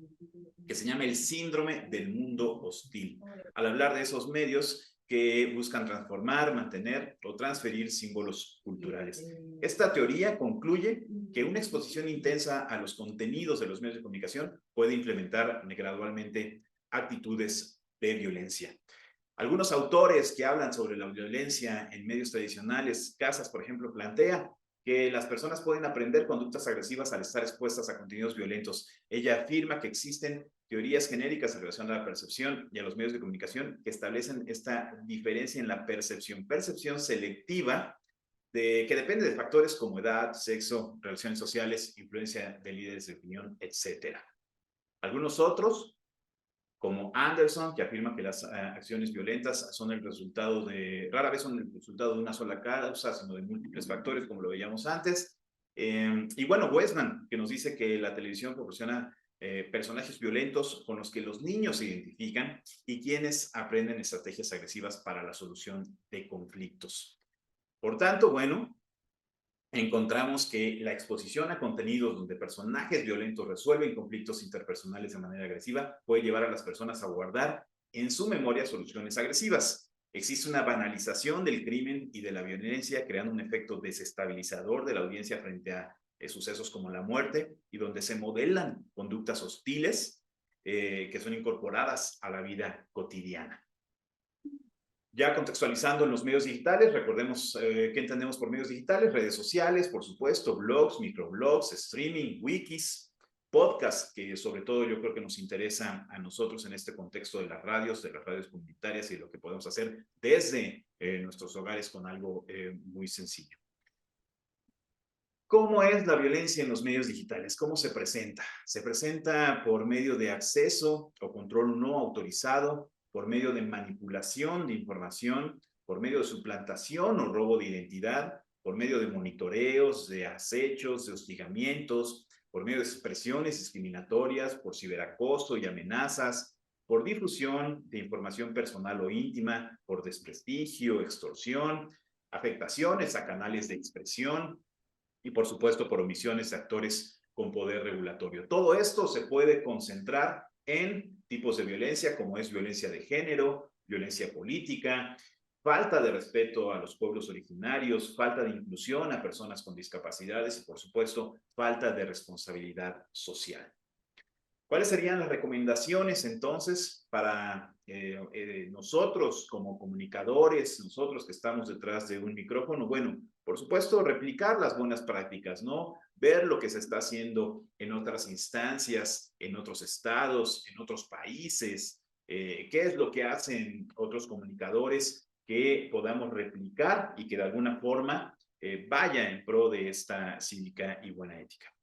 que se llama el síndrome del mundo hostil, al hablar de esos medios que buscan transformar, mantener o transferir símbolos culturales. Esta teoría concluye que una exposición intensa a los contenidos de los medios de comunicación puede implementar gradualmente actitudes de violencia. Algunos autores que hablan sobre la violencia en medios tradicionales, Casas, por ejemplo, plantea que las personas pueden aprender conductas agresivas al estar expuestas a contenidos violentos. Ella afirma que existen teorías genéricas en relación a la percepción y a los medios de comunicación que establecen esta diferencia en la percepción selectiva que depende de factores como edad, sexo, relaciones sociales, influencia de líderes de opinión, etc. Algunos otros, como Anderson, que afirma que las acciones violentas son el resultado rara vez son el resultado de una sola causa, sino de múltiples factores, como lo veíamos antes. Y bueno, Westman, que nos dice que la televisión proporciona personajes violentos con los que los niños se identifican y quienes aprenden estrategias agresivas para la solución de conflictos. Por tanto, bueno, encontramos que la exposición a contenidos donde personajes violentos resuelven conflictos interpersonales de manera agresiva puede llevar a las personas a guardar en su memoria soluciones agresivas. Existe una banalización del crimen y de la violencia, creando un efecto desestabilizador de la audiencia frente a sucesos como la muerte, y donde se modelan conductas hostiles que son incorporadas a la vida cotidiana. Ya contextualizando en los medios digitales, recordemos qué entendemos por medios digitales: redes sociales, por supuesto, blogs, microblogs, streaming, wikis, podcasts, que sobre todo yo creo que nos interesa a nosotros en este contexto de las radios comunitarias y lo que podemos hacer desde nuestros hogares con algo muy sencillo. ¿Cómo es la violencia en los medios digitales? ¿Cómo se presenta? Se presenta por medio de acceso o control no autorizado, por medio de manipulación de información, por medio de suplantación o robo de identidad, por medio de monitoreos, de acechos, de hostigamientos, por medio de expresiones discriminatorias, por ciberacoso y amenazas, por difusión de información personal o íntima, por desprestigio, extorsión, afectaciones a canales de expresión y, por supuesto, por omisiones de actores con poder regulatorio. Todo esto se puede concentrar en tipos de violencia como es violencia de género, violencia política, falta de respeto a los pueblos originarios, falta de inclusión a personas con discapacidades y, por supuesto, falta de responsabilidad social. ¿Cuáles serían las recomendaciones entonces para nosotros como comunicadores, nosotros que estamos detrás de un micrófono? Bueno, por supuesto, replicar las buenas prácticas, ¿no? Ver lo que se está haciendo en otras instancias, en otros estados, en otros países, qué es lo que hacen otros comunicadores que podamos replicar y que de alguna forma vaya en pro de esta cívica y buena ética.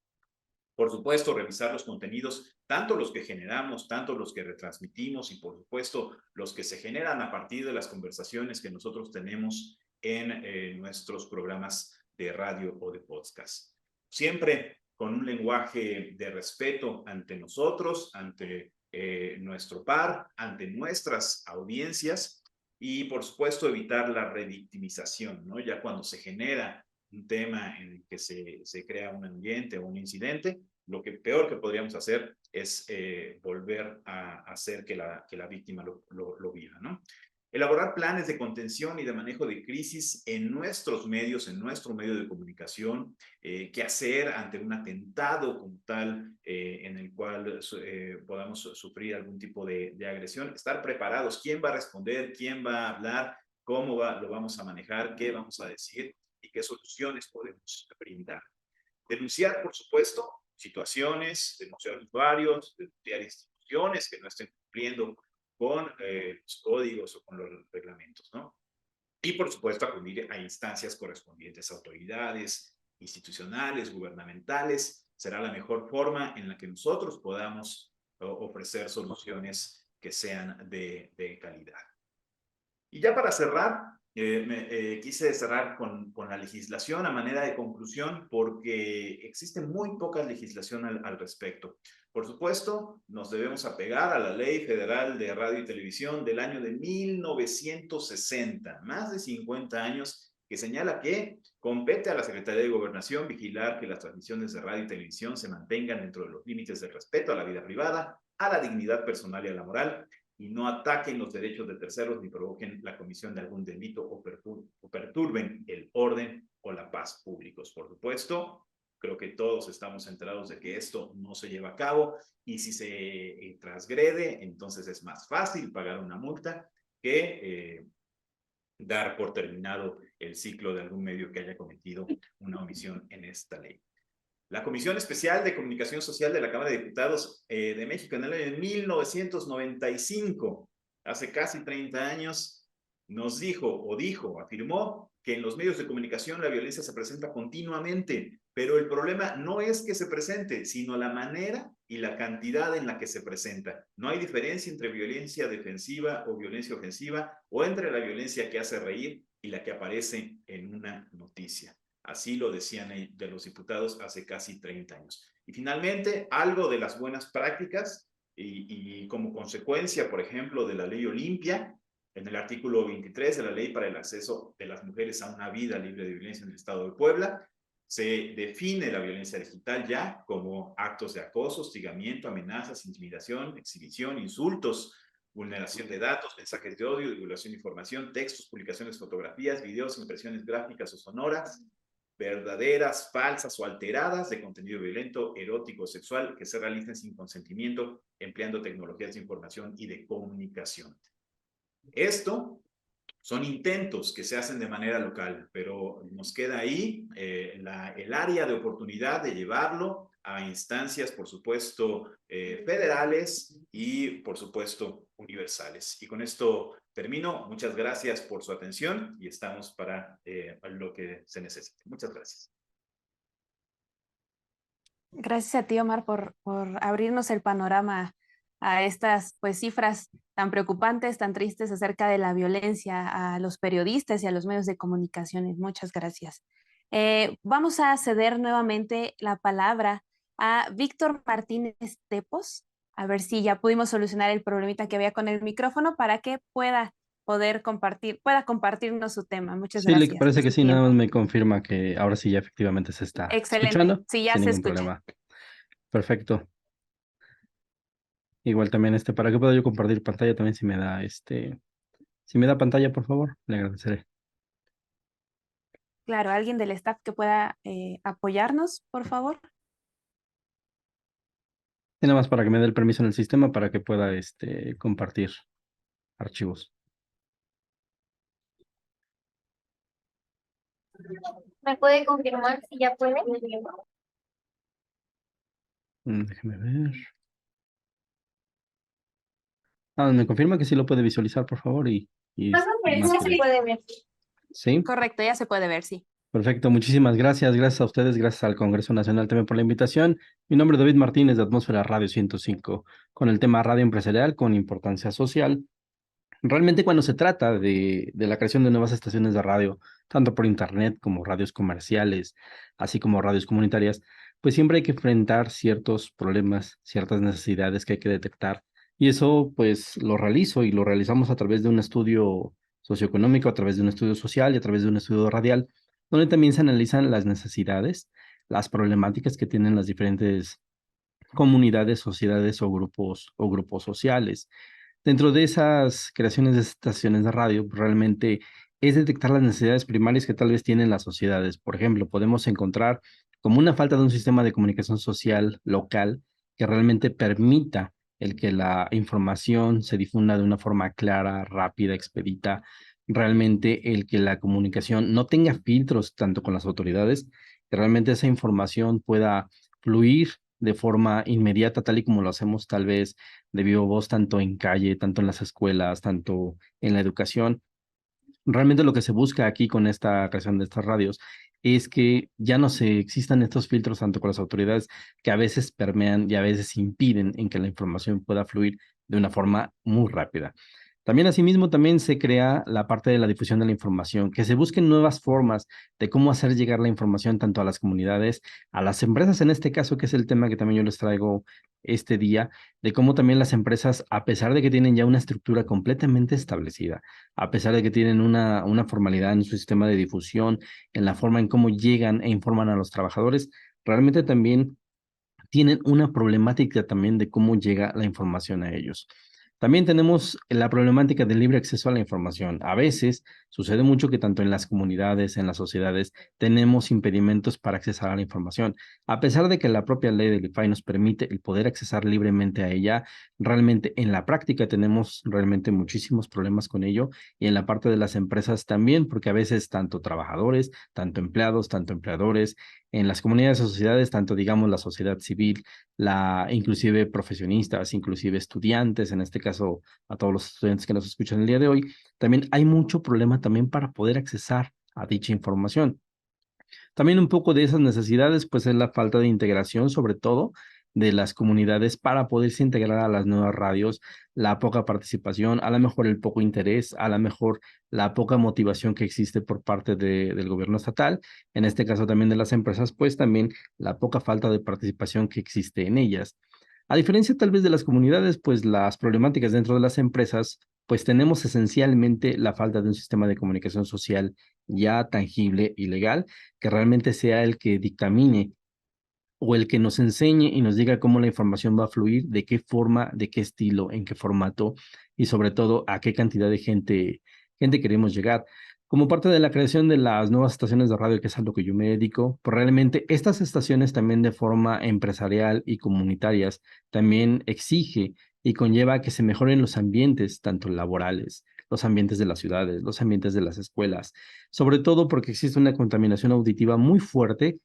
Por supuesto, revisar los contenidos, tanto los que generamos, tanto los que retransmitimos y, por supuesto, los que se generan a partir de las conversaciones que nosotros tenemos en nuestros programas de radio o de podcast. Siempre con un lenguaje de respeto ante nosotros, ante nuestro par, ante nuestras audiencias y, por supuesto, evitar la revictimización, ¿no? Ya cuando se genera un tema en el que se crea un ambiente o un incidente, lo que peor que podríamos hacer es volver a hacer que la víctima lo viva, ¿no? Elaborar planes de contención y de manejo de crisis en nuestros medios, en nuestro medio de comunicación, qué hacer ante un atentado como tal en el cual podamos sufrir algún tipo de agresión, estar preparados, quién va a responder, quién va a hablar, cómo lo vamos a manejar, qué vamos a decir y qué soluciones podemos brindar. Denunciar, por supuesto, situaciones, denunciar usuarios, denunciar instituciones que no estén cumpliendo con los códigos o con los reglamentos, ¿no? Y, por supuesto, acudir a instancias correspondientes, autoridades institucionales, gubernamentales. Será la mejor forma en la que nosotros podamos ofrecer soluciones que sean de calidad. Y ya para cerrar, quise cerrar con la legislación a manera de conclusión porque existe muy poca legislación al respecto. Por supuesto, nos debemos apegar a la Ley Federal de Radio y Televisión del año de 1960, más de 50 años, que señala que compete a la Secretaría de Gobernación vigilar que las transmisiones de radio y televisión se mantengan dentro de los límites del respeto a la vida privada, a la dignidad personal y a la moral, y no ataquen los derechos de terceros ni provoquen la comisión de algún delito o perturben el orden o la paz públicos. Por supuesto, creo que todos estamos enterados de que esto no se lleva a cabo y si se transgrede, entonces es más fácil pagar una multa que dar por terminado el ciclo de algún medio que haya cometido una omisión en esta ley. La Comisión Especial de Comunicación Social de la Cámara de Diputados de México en el año de 1995, hace casi 30 años, nos afirmó que en los medios de comunicación la violencia se presenta continuamente, pero el problema no es que se presente, sino la manera y la cantidad en la que se presenta. No hay diferencia entre violencia defensiva o violencia ofensiva o entre la violencia que hace reír y la que aparece en una noticia. Así lo decían de los diputados hace casi 30 años. Y finalmente, algo de las buenas prácticas y como consecuencia, por ejemplo, de la ley Olimpia, en el artículo 23 de la ley para el acceso de las mujeres a una vida libre de violencia en el estado de Puebla, se define la violencia digital ya como actos de acoso, hostigamiento, amenazas, intimidación, exhibición, insultos, vulneración de datos, mensajes de odio, divulgación de información, textos, publicaciones, fotografías, videos, impresiones gráficas o sonoras, verdaderas, falsas o alteradas de contenido violento, erótico o sexual que se realicen sin consentimiento, empleando tecnologías de información y de comunicación. Esto son intentos que se hacen de manera local, pero nos queda ahí el área de oportunidad de llevarlo a instancias, por supuesto, federales y, por supuesto, universales. Y con esto termino. Muchas gracias por su atención y estamos para lo que se necesite. Muchas gracias. Gracias a ti, Omar, por abrirnos el panorama a estas pues cifras tan preocupantes, tan tristes acerca de la violencia a los periodistas y a los medios de comunicaciones. Muchas gracias. Vamos a ceder nuevamente la palabra a Víctor Martínez Tepos, a ver si ya pudimos solucionar el problemita que había con el micrófono para que pueda compartirnos su tema. Muchas Sí, le gracias parece por que su sí, nada más tiempo. me confirma que ahora sí ya efectivamente se está Excelente. escuchando Sí, ya sin se ningún escucha. problema. Perfecto. Igual también para que pueda yo compartir pantalla también si me da pantalla, por favor, le agradeceré. Claro, alguien del staff que pueda apoyarnos, por favor. Y nada más para que me dé el permiso en el sistema para que pueda compartir archivos. ¿Me puede confirmar si ya puede? Déjeme ver. Me confirma que sí lo puede visualizar, por favor, y más No que se puede ver. sí. Correcto, ya se puede ver, sí. Perfecto, muchísimas gracias. Gracias a ustedes, gracias al Congreso Nacional también por la invitación. Mi nombre es David Martínez de Atmósfera Radio 105, con el tema radio empresarial con importancia social. Realmente cuando se trata de la creación de nuevas estaciones de radio, tanto por internet como radios comerciales, así como radios comunitarias, pues siempre hay que enfrentar ciertos problemas, ciertas necesidades que hay que detectar. Y eso pues lo realizo y lo realizamos a través de un estudio socioeconómico, a través de un estudio social y a través de un estudio radial, donde también se analizan las necesidades, las problemáticas que tienen las diferentes comunidades, sociedades o grupos sociales. Dentro de esas creaciones de estaciones de radio, pues, realmente es detectar las necesidades primarias que tal vez tienen las sociedades. Por ejemplo, podemos encontrar como una falta de un sistema de comunicación social local que realmente permita el que la información se difunda de una forma clara, rápida, expedita, realmente el que la comunicación no tenga filtros tanto con las autoridades, que realmente esa información pueda fluir de forma inmediata, tal y como lo hacemos tal vez de vivo voz, tanto en calle, tanto en las escuelas, tanto en la educación. Realmente lo que se busca aquí con esta creación de estas radios es que ya no se existan estos filtros tanto con las autoridades que a veces permean y a veces impiden en que la información pueda fluir de una forma muy rápida. También asimismo también se crea la parte de la difusión de la información, que se busquen nuevas formas de cómo hacer llegar la información tanto a las comunidades, a las empresas en este caso, que es el tema que también yo les traigo este día, de cómo también las empresas, a pesar de que tienen ya una estructura completamente establecida, a pesar de que tienen una formalidad en su sistema de difusión, en la forma en cómo llegan e informan a los trabajadores, realmente también tienen una problemática también de cómo llega la información a ellos. También tenemos la problemática del libre acceso a la información. A veces sucede mucho que tanto en las comunidades, en las sociedades, tenemos impedimentos para accesar a la información. A pesar de que la propia ley del IFAI nos permite el poder accesar libremente a ella, realmente en la práctica tenemos realmente muchísimos problemas con ello y en la parte de las empresas también, porque a veces tanto trabajadores, tanto empleados, tanto empleadores, en las comunidades o sociedades, tanto digamos la sociedad civil, inclusive profesionistas, inclusive estudiantes, en este caso a todos los estudiantes que nos escuchan el día de hoy, también hay mucho problema también para poder accesar a dicha información. También un poco de esas necesidades, pues es la falta de integración, sobre todo de las comunidades para poderse integrar a las nuevas radios, la poca participación, a lo mejor el poco interés, a lo mejor la poca motivación que existe por parte del gobierno estatal, en este caso también de las empresas, pues también la poca falta de participación que existe en ellas. A diferencia tal vez de las comunidades, pues las problemáticas dentro de las empresas, pues tenemos esencialmente la falta de un sistema de comunicación social ya tangible y legal que realmente sea el que dictamine o el que nos enseñe y nos diga cómo la información va a fluir, de qué forma, de qué estilo, en qué formato y sobre todo a qué cantidad de gente queremos llegar. Como parte de la creación de las nuevas estaciones de radio, que es a lo que yo me dedico, pues realmente estas estaciones también de forma empresarial y comunitarias también exige y conlleva que se mejoren los ambientes, tanto laborales, los ambientes de las ciudades, los ambientes de las escuelas, sobre todo porque existe una contaminación auditiva muy fuerte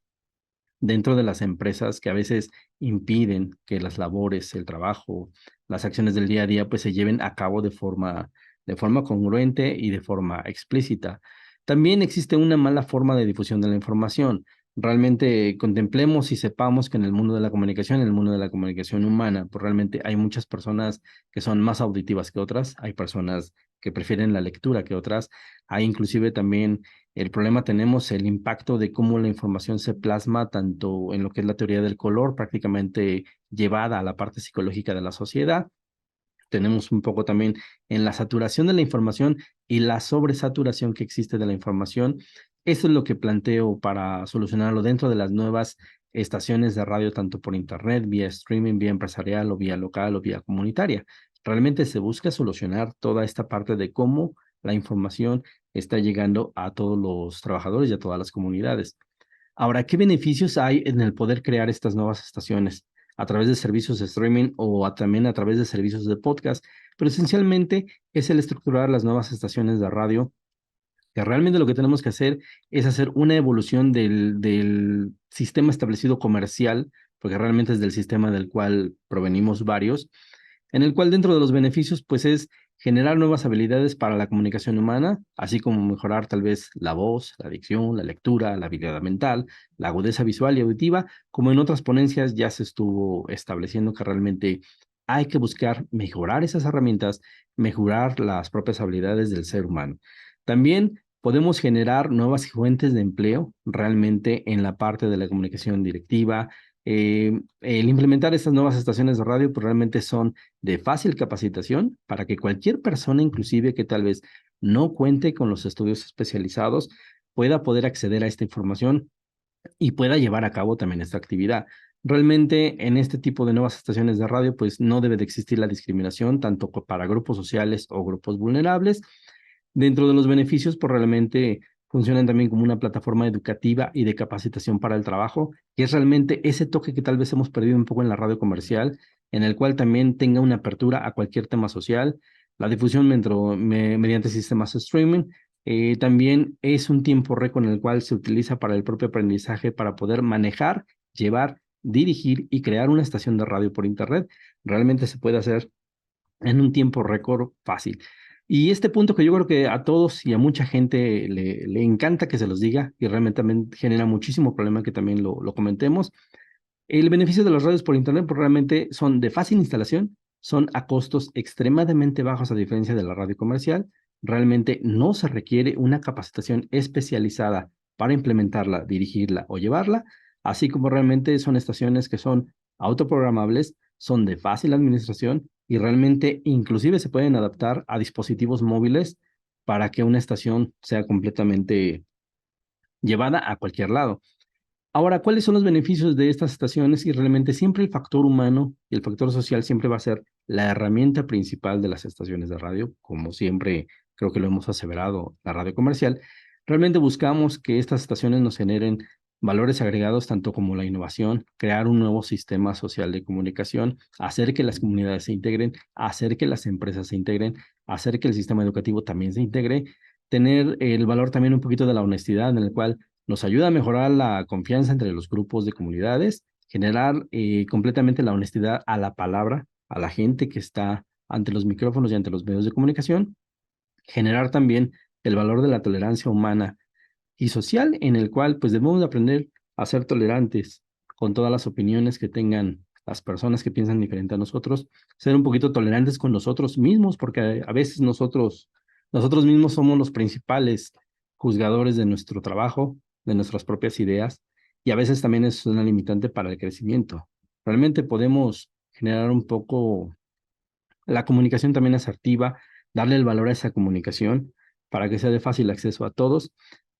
dentro de las empresas que a veces impiden que las labores, el trabajo, las acciones del día a día, pues se lleven a cabo de forma congruente y de forma explícita. También existe una mala forma de difusión de la información. realmente contemplemos y sepamos que en el mundo de la comunicación, en el mundo de la comunicación humana, pues realmente hay muchas personas que son más auditivas que otras, hay personas que prefieren la lectura que otras, hay inclusive también el problema tenemos el impacto de cómo la información se plasma tanto en lo que es la teoría del color, prácticamente llevada a la parte psicológica de la sociedad. Tenemos un poco también en la saturación de la información y la sobresaturación que existe de la información. Eso es lo que planteo para solucionarlo dentro de las nuevas estaciones de radio, tanto por internet, vía streaming, vía empresarial o vía local o vía comunitaria. Realmente se busca solucionar toda esta parte de cómo la información está llegando a todos los trabajadores y a todas las comunidades. Ahora, ¿qué beneficios hay en el poder crear estas nuevas estaciones a través de servicios de streaming o también a través de servicios de podcast? Pero esencialmente es el estructurar las nuevas estaciones de radio, que realmente lo que tenemos que hacer es hacer una evolución del sistema establecido comercial, porque realmente es del sistema del cual provenimos varios, en el cual dentro de los beneficios pues es generar nuevas habilidades para la comunicación humana, así como mejorar tal vez la voz, la dicción, la lectura, la habilidad mental, la agudeza visual y auditiva, como en otras ponencias ya se estuvo estableciendo que realmente hay que buscar mejorar esas herramientas, mejorar las propias habilidades del ser humano. También podemos generar nuevas fuentes de empleo realmente en la parte de la comunicación directiva. El implementar estas nuevas estaciones de radio pues realmente son de fácil capacitación para que cualquier persona, inclusive que tal vez no cuente con los estudios especializados, pueda poder acceder a esta información y pueda llevar a cabo también esta actividad. Realmente en este tipo de nuevas estaciones de radio, pues no debe de existir la discriminación, tanto para grupos sociales o grupos vulnerables. Dentro de los beneficios, pues realmente funcionan también como una plataforma educativa y de capacitación para el trabajo, que es realmente ese toque que tal vez hemos perdido un poco en la radio comercial, en el cual también tenga una apertura a cualquier tema social, la difusión mediante sistemas de streaming. También es un tiempo récord en el cual se utiliza para el propio aprendizaje para poder manejar, llevar, dirigir y crear una estación de radio por internet. Realmente se puede hacer en un tiempo récord fácil. Y este punto que yo creo que a todos y a mucha gente le encanta que se los diga y realmente también genera muchísimo problema que también lo comentemos. El beneficio de las radios por internet pues realmente son de fácil instalación, son a costos extremadamente bajos a diferencia de la radio comercial. Realmente no se requiere una capacitación especializada para implementarla, dirigirla o llevarla, así como realmente son estaciones que son autoprogramables, son de fácil administración y realmente inclusive se pueden adaptar a dispositivos móviles para que una estación sea completamente llevada a cualquier lado. Ahora, ¿cuáles son los beneficios de estas estaciones? Y realmente siempre el factor humano y el factor social siempre va a ser la herramienta principal de las estaciones de radio, como siempre creo que lo hemos aseverado, la radio comercial. Realmente buscamos que estas estaciones nos generen valores agregados, tanto como la innovación, crear un nuevo sistema social de comunicación, hacer que las comunidades se integren, hacer que las empresas se integren, hacer que el sistema educativo también se integre, tener el valor también un poquito de la honestidad, en el cual nos ayuda a mejorar la confianza entre los grupos de comunidades, generar completamente la honestidad a la palabra, a la gente que está ante los micrófonos y ante los medios de comunicación, generar también el valor de la tolerancia humana y social, en el cual pues debemos de aprender a ser tolerantes con todas las opiniones que tengan las personas que piensan diferente a nosotros, ser un poquito tolerantes con nosotros mismos, porque a veces nosotros mismos somos los principales juzgadores de nuestro trabajo, de nuestras propias ideas, y a veces también es una limitante para el crecimiento. Realmente podemos generar un poco la comunicación también asertiva, darle el valor a esa comunicación para que sea de fácil acceso a todos.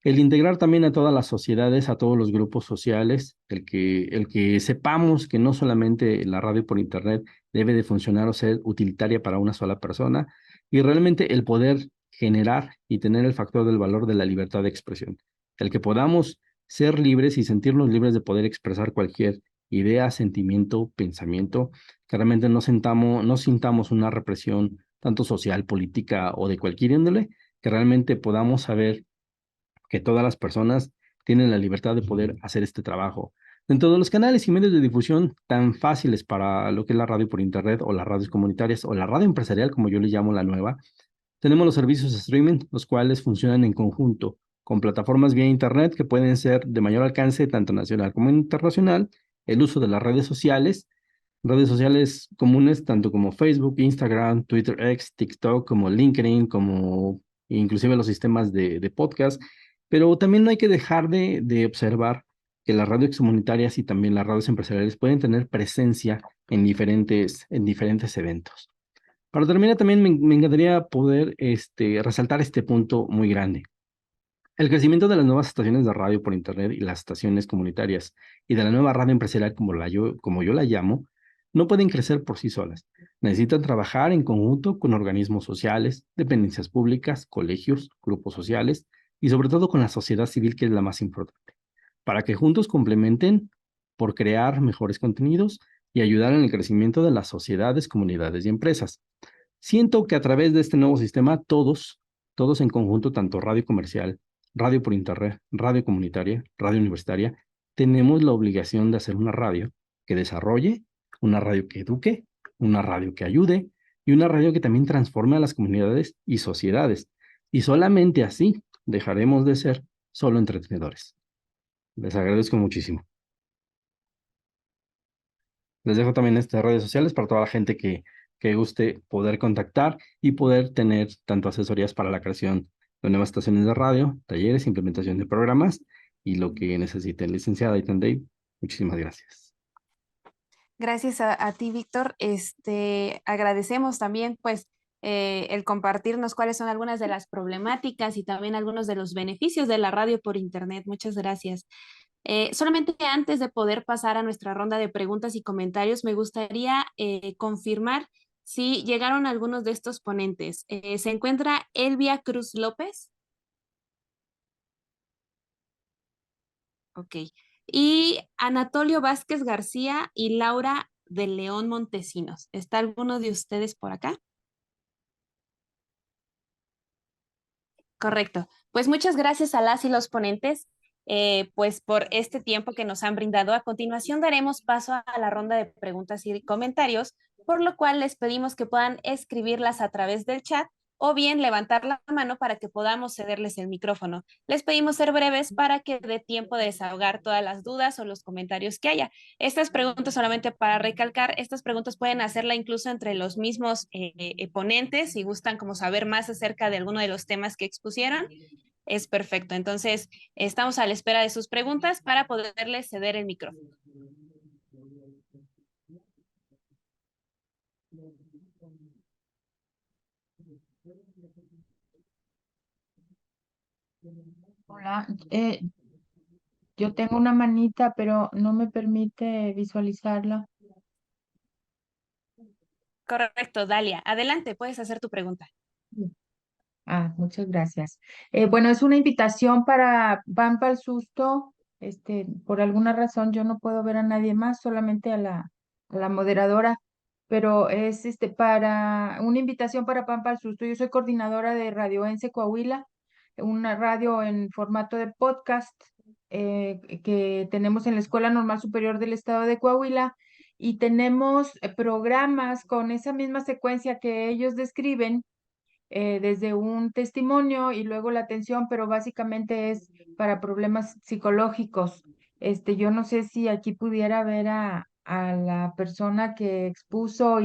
El integrar también a todas las sociedades, a todos los grupos sociales, el que sepamos que no solamente la radio por internet debe de funcionar o ser utilitaria para una sola persona, y realmente el poder generar y tener el factor del valor de la libertad de expresión. El que podamos ser libres y sentirnos libres de poder expresar cualquier idea, sentimiento, pensamiento, que realmente no sintamos una represión tanto social, política o de cualquier índole, que realmente podamos saber que todas las personas tienen la libertad de poder hacer este trabajo. Dentro de los canales y medios de difusión tan fáciles para lo que es la radio por internet o las radios comunitarias o la radio empresarial, como yo le llamo la nueva, tenemos los servicios de streaming, los cuales funcionan en conjunto con plataformas vía Internet que pueden ser de mayor alcance tanto nacional como internacional, el uso de las redes sociales comunes tanto como Facebook, Instagram, Twitter X, TikTok, como LinkedIn, como inclusive los sistemas de podcast, pero también no hay que dejar de observar que las radios comunitarias y también las radios empresariales pueden tener presencia en diferentes eventos. Para terminar, también me encantaría poder resaltar este punto muy grande. El crecimiento de las nuevas estaciones de radio por Internet y las estaciones comunitarias y de la nueva radio empresarial, como yo la llamo, no pueden crecer por sí solas. Necesitan trabajar en conjunto con organismos sociales, dependencias públicas, colegios, grupos sociales y sobre todo con la sociedad civil, que es la más importante, para que juntos complementen por crear mejores contenidos y ayudar en el crecimiento de las sociedades, comunidades y empresas. Siento que a través de este nuevo sistema, todos en conjunto, tanto radio comercial, radio por internet, radio comunitaria, radio universitaria, tenemos la obligación de hacer una radio que desarrolle, una radio que eduque, una radio que ayude y una radio que también transforme a las comunidades y sociedades. Y solamente así dejaremos de ser solo entretenedores. Les agradezco muchísimo. Les dejo también estas redes sociales para toda la gente que guste poder contactar y poder tener tanto asesorías para la creación de nuevas estaciones de radio, talleres, implementación de programas y lo que necesiten. Licenciada Ethan Dave, muchísimas gracias. Gracias a ti, Víctor. Agradecemos también, pues, el compartirnos cuáles son algunas de las problemáticas y también algunos de los beneficios de la radio por Internet. Muchas gracias. Solamente antes de poder pasar a nuestra ronda de preguntas y comentarios, me gustaría confirmar si llegaron algunos de estos ponentes. ¿Se encuentra Elvia Cruz López? Ok. Y Anatolio Vázquez García y Laura de León Montesinos. ¿Está alguno de ustedes por acá? Correcto. Pues muchas gracias a las y los ponentes, pues por este tiempo que nos han brindado. A continuación daremos paso a la ronda de preguntas y comentarios, por lo cual les pedimos que puedan escribirlas a través del chat o bien levantar la mano para que podamos cederles el micrófono. Les pedimos ser breves para que dé tiempo de desahogar todas las dudas o los comentarios que haya. Estas preguntas, solamente para recalcar, estas preguntas pueden hacerla incluso entre los mismos ponentes, si gustan como saber más acerca de alguno de los temas que expusieron. Es perfecto. Entonces, estamos a la espera de sus preguntas para poderles ceder el micrófono. Hola, yo tengo una manita, pero no me permite visualizarla. Correcto, Dalia. Adelante, puedes hacer tu pregunta. Muchas gracias. Bueno, es una invitación para Van para el Susto. Por alguna razón yo no puedo ver a nadie más, solamente a la moderadora, pero es para una invitación para Pan para el Susto. Yo soy coordinadora de Radio Ense Coahuila, una radio en formato de podcast que tenemos en la Escuela Normal Superior del Estado de Coahuila, y tenemos programas con esa misma secuencia que ellos describen, desde un testimonio y luego la atención, pero básicamente es para problemas psicológicos. Yo no sé si aquí pudiera ver a la persona que expuso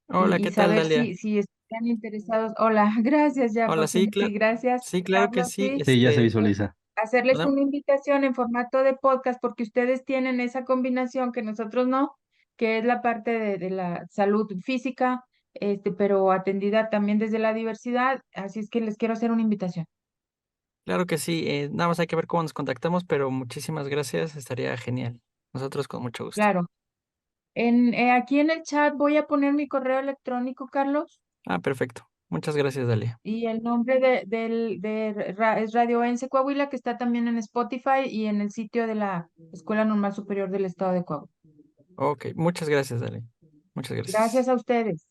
Hola, y ¿qué tal, saber Dalia? si están interesados. Hola, gracias ya Hola, por sí, sí, gracias, sí, claro que Carlos, sí. sí. Sí, ya se visualiza. Hacerles Hola. una invitación en formato de podcast porque ustedes tienen esa combinación que nosotros no, que es la parte de la salud física, pero atendida también desde la diversidad. Así es que les quiero hacer una invitación. Claro que sí. Nada más hay que ver cómo nos contactamos, pero muchísimas gracias. Estaría genial. Nosotros con mucho gusto. Claro. Aquí en el chat voy a poner mi correo electrónico, Carlos, Perfecto. Muchas gracias, Dalia. y el nombre es Radio Ense Coahuila, que está también en Spotify y en el sitio de la Escuela Normal Superior del Estado de Coahuila. Ok, muchas gracias, Dalia. Muchas Gracias gracias. a ustedes.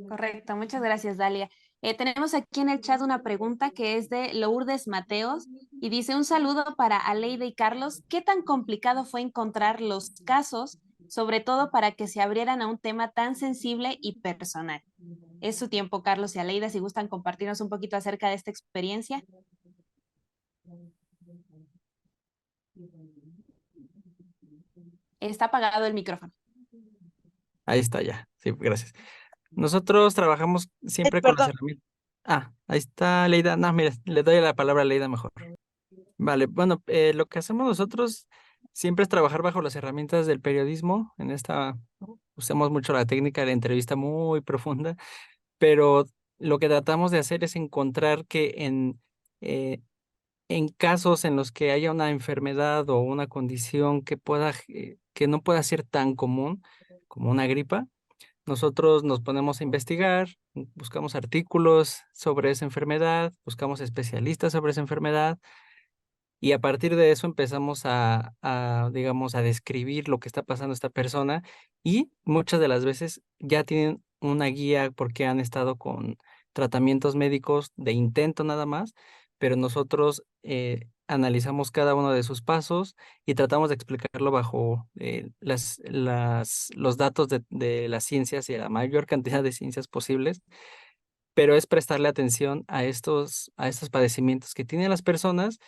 Correcto, muchas gracias, Dalia. Tenemos aquí en el chat una pregunta que es de Lourdes Mateos y dice: un saludo para Aleida y Carlos. ¿Qué tan complicado fue encontrar los casos, sobre todo para que se abrieran a un tema tan sensible y personal? Es su tiempo, Carlos y Aleida, si gustan compartirnos un poquito acerca de esta experiencia. Está apagado el micrófono. Ahí está ya. Sí, gracias. Nosotros trabajamos siempre con las Perdón, herramientas. Ah, ahí está Leida. No, mira, le doy la palabra a Leida mejor. Vale, bueno, lo que hacemos nosotros siempre es trabajar bajo las herramientas del periodismo. En esta usamos mucho la técnica de la entrevista muy profunda, pero lo que tratamos de hacer es encontrar que en casos en los que haya una enfermedad o una condición que no pueda ser tan común como una gripa, nosotros nos ponemos a investigar, buscamos artículos sobre esa enfermedad, buscamos especialistas sobre esa enfermedad y a partir de eso empezamos digamos, a describir lo que está pasando a esta persona y muchas de las veces ya tienen una guía porque han estado con tratamientos médicos de intento nada más, pero nosotros analizamos cada uno de sus pasos y tratamos de explicarlo bajo los datos de las ciencias y la mayor cantidad de ciencias posibles, pero es prestarle atención a estos padecimientos que tienen las personas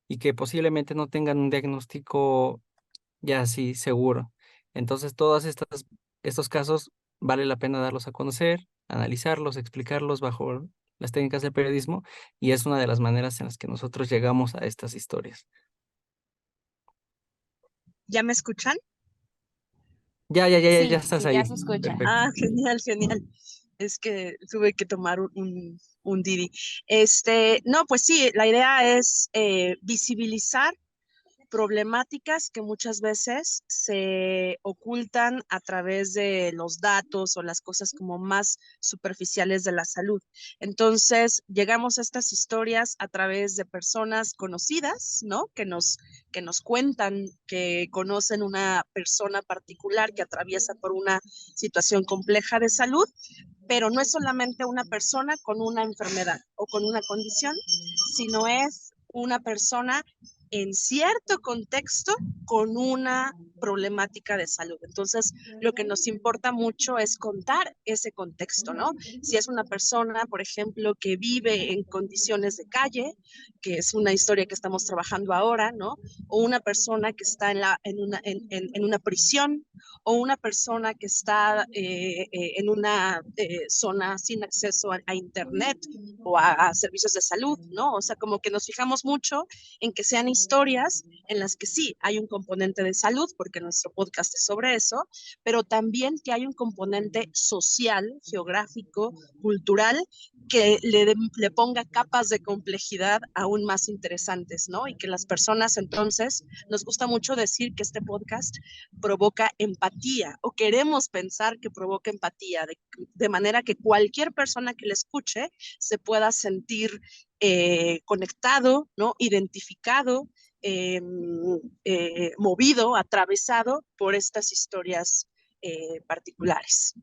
y que posiblemente no tengan un diagnóstico ya así seguro. Entonces, estos casos vale la pena darlos a conocer, analizarlos, explicarlos bajo las técnicas del periodismo y es una de las maneras en las que nosotros llegamos a estas historias. ¿ya me escuchan? Ya Sí, estás sí, ya ahí. se escucha. Perfecto. Ah, genial, genial. Es que tuve que tomar un Didi. No, pues sí, la idea es visibilizar problemáticas que muchas veces se ocultan a través de los datos o las cosas como más superficiales de la salud. Entonces, llegamos a estas historias a través de personas conocidas, ¿no? Que nos cuentan que conocen una persona particular que atraviesa por una situación compleja de salud, pero no es solamente una persona con una enfermedad o con una condición, sino es una persona en cierto contexto con una problemática de salud. Entonces, lo que nos importa mucho es contar ese contexto, ¿no? Si es una persona, por ejemplo, que vive en condiciones de calle, que es una historia que estamos trabajando ahora, ¿no? O una persona que está en una prisión, o una persona que está en una zona sin acceso a Internet o a servicios de salud, ¿no? O sea, como que nos fijamos mucho en que sean historias en las que sí hay un componente de salud, porque nuestro podcast es sobre eso, pero también que hay un componente social, geográfico, cultural, que le ponga capas de complejidad aún más interesantes, ¿no? Y que las personas entonces, nos gusta mucho decir que este podcast provoca empatía o queremos pensar que provoca empatía, de manera que cualquier persona que le escuche se pueda sentir conectado, ¿no? Identificado, movido, atravesado por estas historias particulares.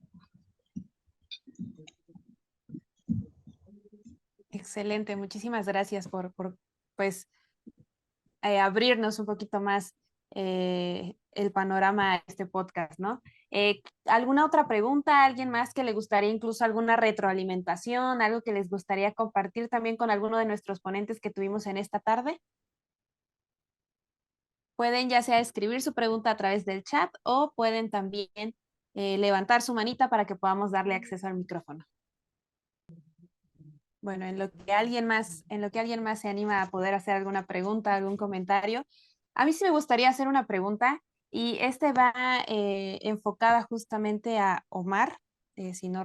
Excelente, muchísimas gracias por pues, abrirnos un poquito más el panorama de este podcast, ¿no? ¿Alguna otra pregunta? ¿Alguien más que le gustaría incluso alguna retroalimentación? ¿Algo que les gustaría compartir también con alguno de nuestros ponentes que tuvimos en esta tarde? Pueden ya sea escribir su pregunta a través del chat o pueden también levantar su manita para que podamos darle acceso al micrófono. Bueno, en lo que alguien más se anima a poder hacer alguna pregunta, algún comentario. A mí sí me gustaría hacer una pregunta y este va enfocada justamente a Omar, si no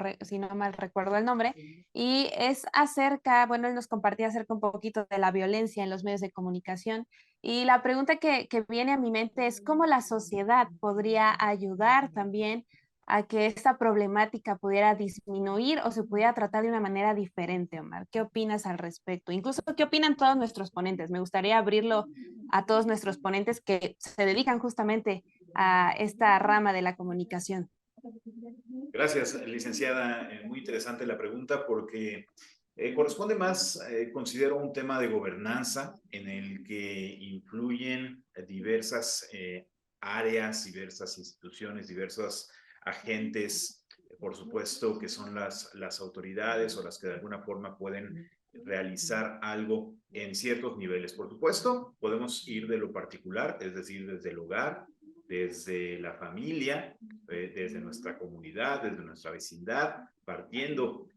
mal recuerdo el nombre, y es acerca, bueno, él nos compartía acerca un poquito de la violencia en los medios de comunicación y la pregunta que viene a mi mente es cómo la sociedad podría ayudar también a que esta problemática pudiera disminuir o se pudiera tratar de una manera diferente, Omar. ¿Qué opinas al respecto? Incluso, ¿qué opinan todos nuestros ponentes? Me gustaría abrirlo a todos nuestros ponentes que se dedican justamente a esta rama de la comunicación. Gracias, licenciada. Muy interesante la pregunta porque corresponde más, considero, un tema de gobernanza en el que influyen diversas áreas, diversas instituciones, diversos agentes por supuesto, que son las autoridades o las que de alguna forma pueden realizar algo en ciertos niveles. Por supuesto, podemos ir de lo particular, es decir, desde el hogar, desde la familia, desde nuestra comunidad, desde nuestra vecindad, partiendo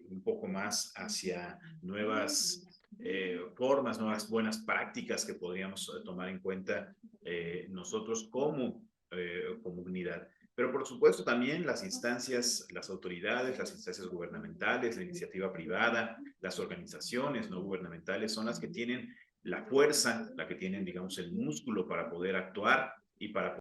un poco más hacia nuevas formas, nuevas buenas prácticas que podríamos tomar en cuenta nosotros como comunidad. Pero por supuesto también las instancias, las autoridades, las instancias gubernamentales, la iniciativa privada, las organizaciones no gubernamentales son las que tienen la fuerza, la que tienen, digamos, el músculo para poder actuar y para